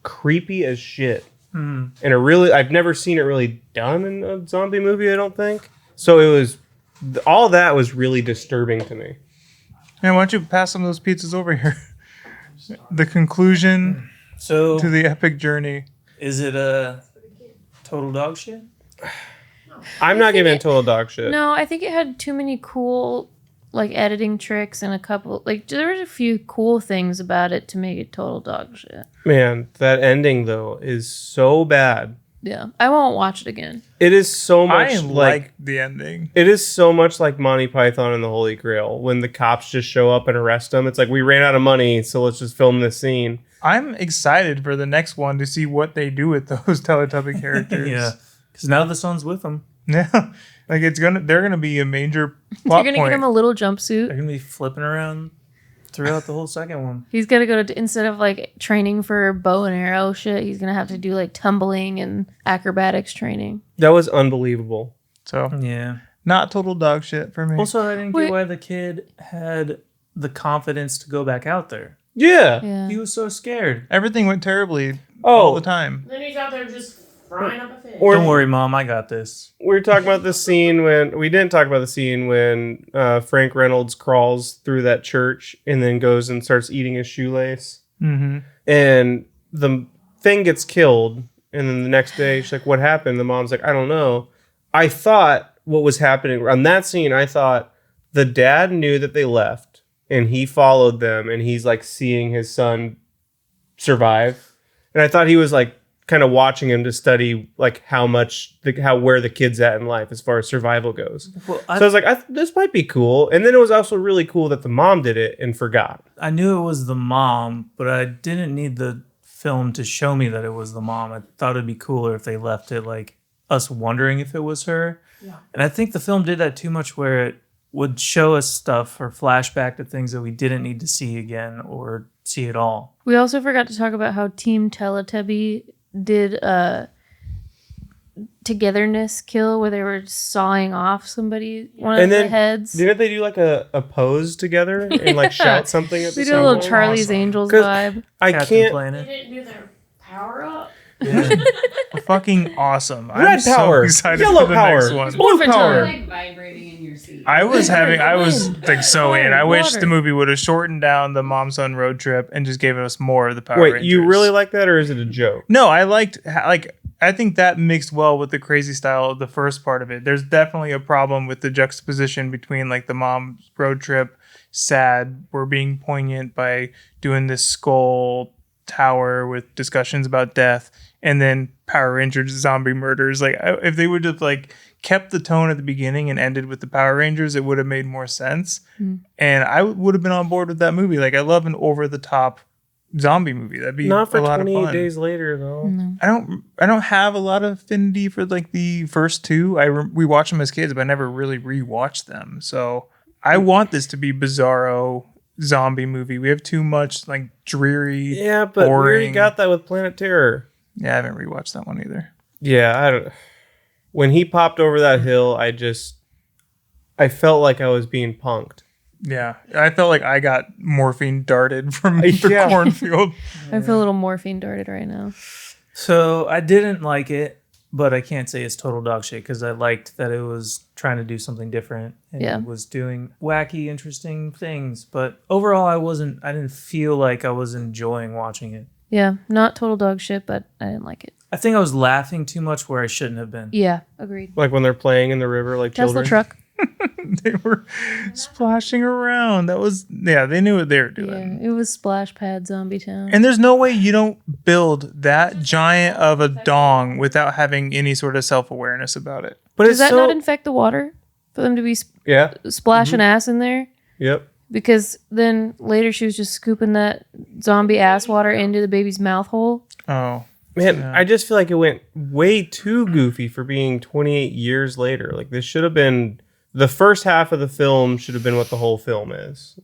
creepy as shit. And I've never seen it really done in a zombie movie, I don't think. So all that was really disturbing to me. Man, why don't you pass some of those pizzas over here? The conclusion So to the epic journey. is it a total dog shit? I'm not giving it total dog shit. No, I think it had too many cool like editing tricks and a couple like there was a few cool things about it to make it total dog shit. Man, that ending though is so bad. Yeah, I won't watch it again. It is so much I like like the ending. it is so much like Monty Python and the Holy Grail when the cops just show up and arrest them. It's like we ran out of money, so let's just film this scene. I'm excited for the next one to see what they do with those Teletubby characters. Yeah, because now the son's with him. Yeah. Like they're gonna be a major You're plot gonna point. get him a little They're jumpsuit. gonna be flipping around throughout the whole second one. He's gonna go to instead of like training for bow and arrow shit, he's gonna have to do like tumbling and acrobatics training. That was unbelievable. So Yeah. not total dog shit for me. Also, I didn't Wait. get why the kid had the confidence to go back out there. Yeah. Yeah. He was so scared. Everything went terribly Oh. all the time. Then he's out there just frying up a fish. Or- Don't worry, Mom. I got this. We were talking about the scene we didn't talk about the scene when Frank Reynolds crawls through that church and then goes and starts eating his shoelace. Mm-hmm. And the thing gets killed. And then the next day, she's like, what happened? The mom's like, I don't know. I thought what was happening on that scene, I thought the dad knew that they left and he followed them and he's like seeing his son survive. And I thought he was like kind of watching him to study like where the kid's at in life as far as survival goes. Well, So I was like, this might be cool. And then it was also really cool that the mom did it and forgot. I knew it was the mom, but I didn't need the film to show me that it was the mom. I thought it'd be cooler if they left it like us wondering if it was her. Yeah. And I think the film did that too much where it would show us stuff or flashback to things that we didn't need to see again or see at all. We also forgot to talk about how Team Teletubby did togetherness kill where they were sawing off one And of the then heads. didn't they do like a pose together and like shout something at the We did same a little time? Charlie's Awesome. Angels 'Cause vibe. I Captain can't. They Planet. didn't do their power up. Yeah. Fucking awesome. Red I'm so power, excited yellow for the power, next one. blue Morphin' power. Like vibrating in your seat. I was like so in. I wish Water. the movie would have shortened down the mom son road trip and just gave us more of the Power Wait, Rangers. you really like that, or is it a joke? No, I liked I think that mixed well with the crazy style of the first part of it. There's definitely a problem with the juxtaposition between like the mom's road trip, sad, we're being poignant by doing this skull tower with discussions about death, and then Power Rangers zombie murders. Like if they would have like kept the tone at the beginning and ended with the Power Rangers, it would have made more sense. And I would have been on board with that movie. Like I love an over the top zombie movie. That'd be Not for a lot of 28 fun. days later though. No. I don't have a lot of affinity for like the first two. We watched them as kids, but I never really rewatched them. So I want this to be bizarro zombie movie. We have too much like dreary. Yeah, but we already boring. got that with Planet Terror. Yeah, I haven't rewatched that one either. Yeah, I don't. When he popped over that hill, I felt like I was being punked. Yeah, I felt like I got morphine darted from the Yeah. cornfield. I feel a little morphine darted right now. So I didn't like it, but I can't say it's total dog shit because I liked that it was trying to do something different and Yeah. it was doing wacky, interesting things. But overall, I didn't feel like I was enjoying watching it. Yeah, not total dog shit, but I didn't like it. I think I was laughing too much where I shouldn't have been. Yeah, agreed. Like when they're playing in the river, like Tesla children. truck. They were splashing around. They knew what they were doing. Yeah, it was Splash Pad Zombie Town. And there's no way you don't build that giant of a dong without having any sort of self-awareness about it. But Does it's that so, not infect the water for them to be yeah. splashing ass in there? Yep. Because then later she was just scooping that zombie ass water into the baby's mouth hole. Oh. Man, Yeah. I just feel like it went way too goofy for being 28 years later. Like this should have been the first half of the film should have been what the whole film is.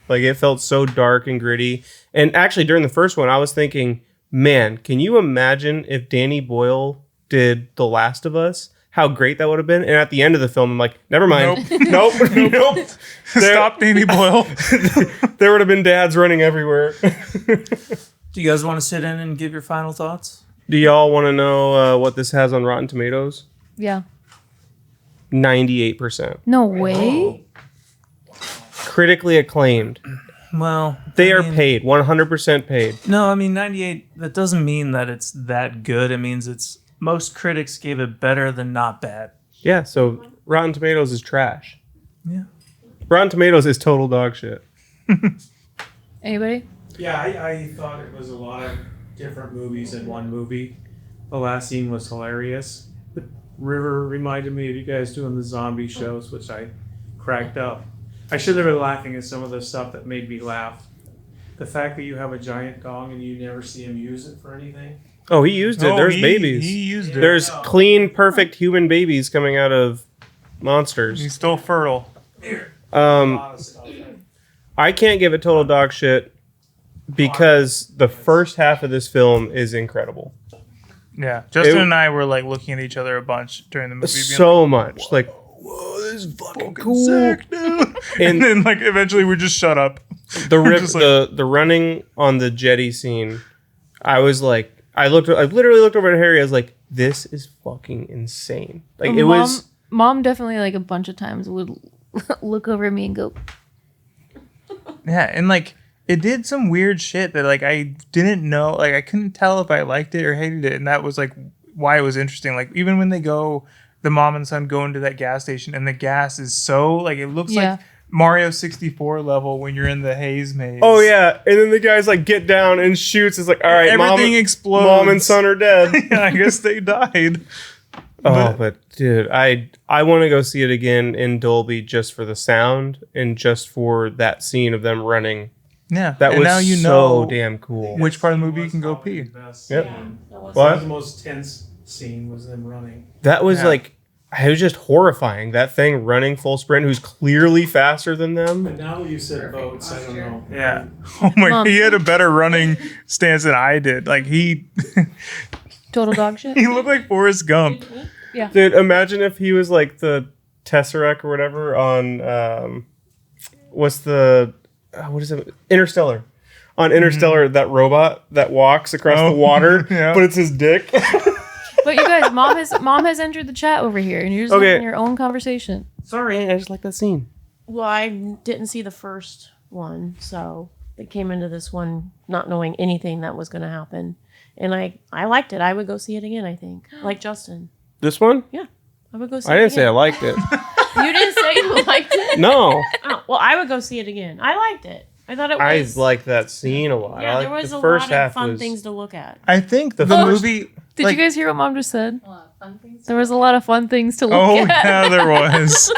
Like it felt so dark and gritty. And actually during the first one I was thinking, man, can you imagine if Danny Boyle did The Last of Us? How great that would have been. And at the end of the film I'm like, never mind. Nope. Nope. Stop Danny Boyle. There would have been dads running everywhere. Do you guys want to sit in and give your final thoughts? Do y'all want to know what this has on Rotten Tomatoes? Yeah. 98%. No way. Critically acclaimed. Well, They I are mean, paid, 100% paid. No, I mean 98. That doesn't mean that it's that good. It means it's most critics gave it better than not bad. Yeah, so Rotten Tomatoes is trash. Yeah. Rotten Tomatoes is total dog shit. Anybody? Yeah, I thought it was a lot of different movies in one movie. The last scene was hilarious. The river reminded me of you guys doing the zombie shows, which I cracked up. I should have been laughing at some of the stuff that made me laugh. The fact that you have a giant dong and you never see him use it for anything. Oh, he used it. Oh, There's he- babies. He used it. There's clean, perfect human babies coming out of monsters. He's still fertile. A lot of stuff. I can't give it total dog shit because the first half of this film is incredible. Yeah. Justin It- and I were like looking at each other a bunch during the movie. being So much. Like, whoa, this is fucking cool. sick, dude. And And then like eventually we just shut up. the rip, Just like- the running on the jetty scene, I was like, I literally looked over at Harry. I was like, this is fucking insane. Like it was. Mom definitely like a bunch of times would look over at me and go, Yeah, and like it did some weird shit that like I didn't know, like I couldn't tell if I liked it or hated it, and that was like why it was interesting. Like even when the mom and son go into that gas station, and the gas is so like it looks Yeah. like Mario 64 level when you're in the haze maze. Oh yeah, and then the guys like get down and shoots. It's like, all right, everything mom, explodes. mom and son are dead. Yeah, I guess they died. Oh, but dude, I want to go see it again in Dolby just for the sound and just for that scene of them running. Yeah, That and was now you so know damn cool. which part of the movie you Was can go probably pee. the best Yep. scene. That was That What? was the most tense scene was them running. That was Yeah. like, it was just horrifying. That thing running full sprint, who's clearly faster than them. But now that you said boats, I don't know. Yeah. Oh my! Mom. He had a better running stance than I did. Like he total dog shit. he looked like Forrest Gump. Yeah. Dude, imagine if he was like the Tesseract or whatever on what is it? Interstellar. On Interstellar, that robot that walks across the water, yeah. but it's his dick. But you guys, mom has entered the chat over here, and you're just Okay. having your own conversation. Sorry, I just like that scene. Well, I didn't see the first one, so they came into this one not knowing anything that was going to happen. And I liked it. I would go see it again, I think. Like Justin. This one? I would go see I it didn't say I again. liked it. You didn't say you liked it? No. Oh, well, I would go see it again. I liked it. I thought it I was... liked that scene a lot. Yeah, there was the a first lot of half fun was, things to look at. I think the first- movie. Did like, you guys hear what mom just said? A lot of fun things. There was a lot of fun things to look Oh at. yeah, there was.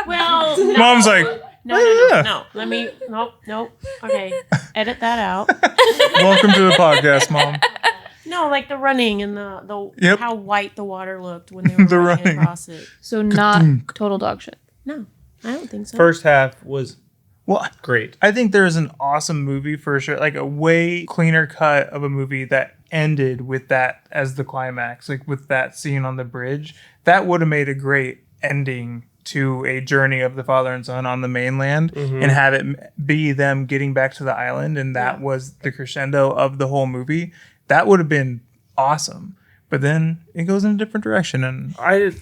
Well, no. Mom's like, No. Let me... Nope. Okay. Edit that out. welcome to the podcast, Mom. No, like the running and the Yep. how white the water looked when they were The running running. across it. So not total dog shit. No, I don't think so. first half was Well, great. I think there's an awesome movie for sure, like a way cleaner cut of a movie that ended with that as the climax, like with that scene on the bridge. That would have made a great ending to a journey of the father and son on the mainland, and have it be them getting back to the island, and that was the crescendo of the whole movie. That would have been awesome. But then it goes in a different direction, and I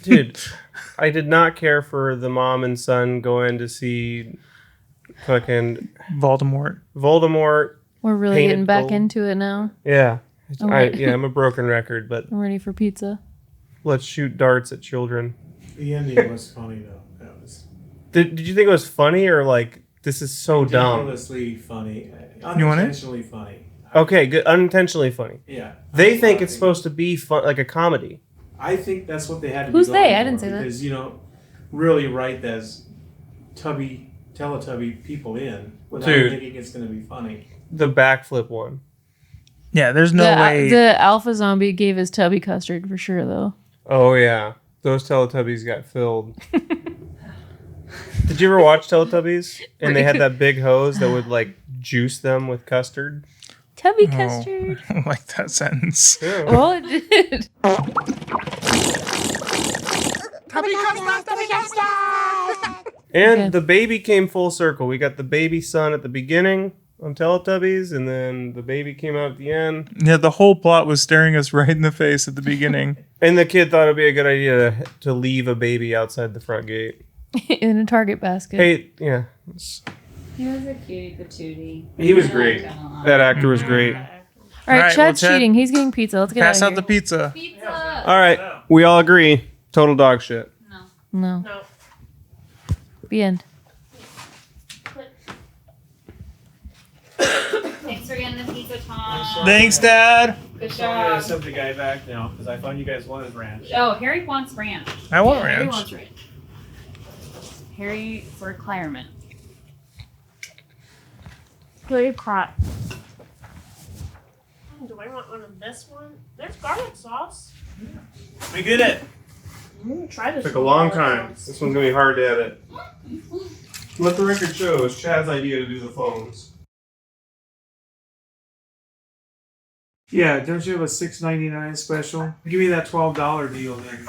did not care for the mom and son going to see fucking Voldemort. Voldemort. We're really Painted getting back gold. into it now. Yeah. Alright. I'm a broken record, but I'm ready for pizza. let's shoot darts at children. The ending was funny though. That was Did you think it was funny or like this is so dumb? ridiculously funny, You want it? unintentionally funny. Okay, good. Unintentionally funny. Yeah. They think it's supposed to be fun, like a comedy. I think that's what they had to Who's be going they? I for, didn't say that. because you don't really write as Teletubby people in without Dude. thinking it's going to be funny. The backflip one. Yeah, there's no way. The alpha zombie gave his tubby custard for sure, though. Oh yeah, those Teletubbies got filled. Did you ever watch Teletubbies? And they had that big hose that would like juice them with custard. Tubby Oh. custard. I don't like that sentence. Yeah. Well, it did. And Okay. the baby came full circle. We got the baby son at the beginning on Teletubbies, and then the baby came out at the end. Yeah, the whole plot was staring us right in the face at the beginning. And the kid thought it'd be a good idea to leave a baby outside the front gate. In a Target basket. Hey, yeah. He was a cutie patootie. He was I great. liked him a lot. That actor was great. All right, All right, Chad's well, Chad, cheating. He's getting pizza. Let's get Pass out out of the here. pizza. Pizza. All right, we all agree. Total dog shit. No. No. The end. Thanks for getting the pizza, Tom. Thanks, Dad. Good I'm going to job. send the guy back now because I thought you guys wanted ranch. Oh, Harry wants ranch. I want Harry ranch. wants ranch. Harry for requirement. Good crap. Do I want one of this one? There's garlic sauce. We did it. I'm gonna try this. Took a with long garlic time. sauce. This one's gonna be hard to edit. Let the record show it's Chad's idea to do the phones. Yeah, don't you have a $6.99 special? Give me that $12 deal then.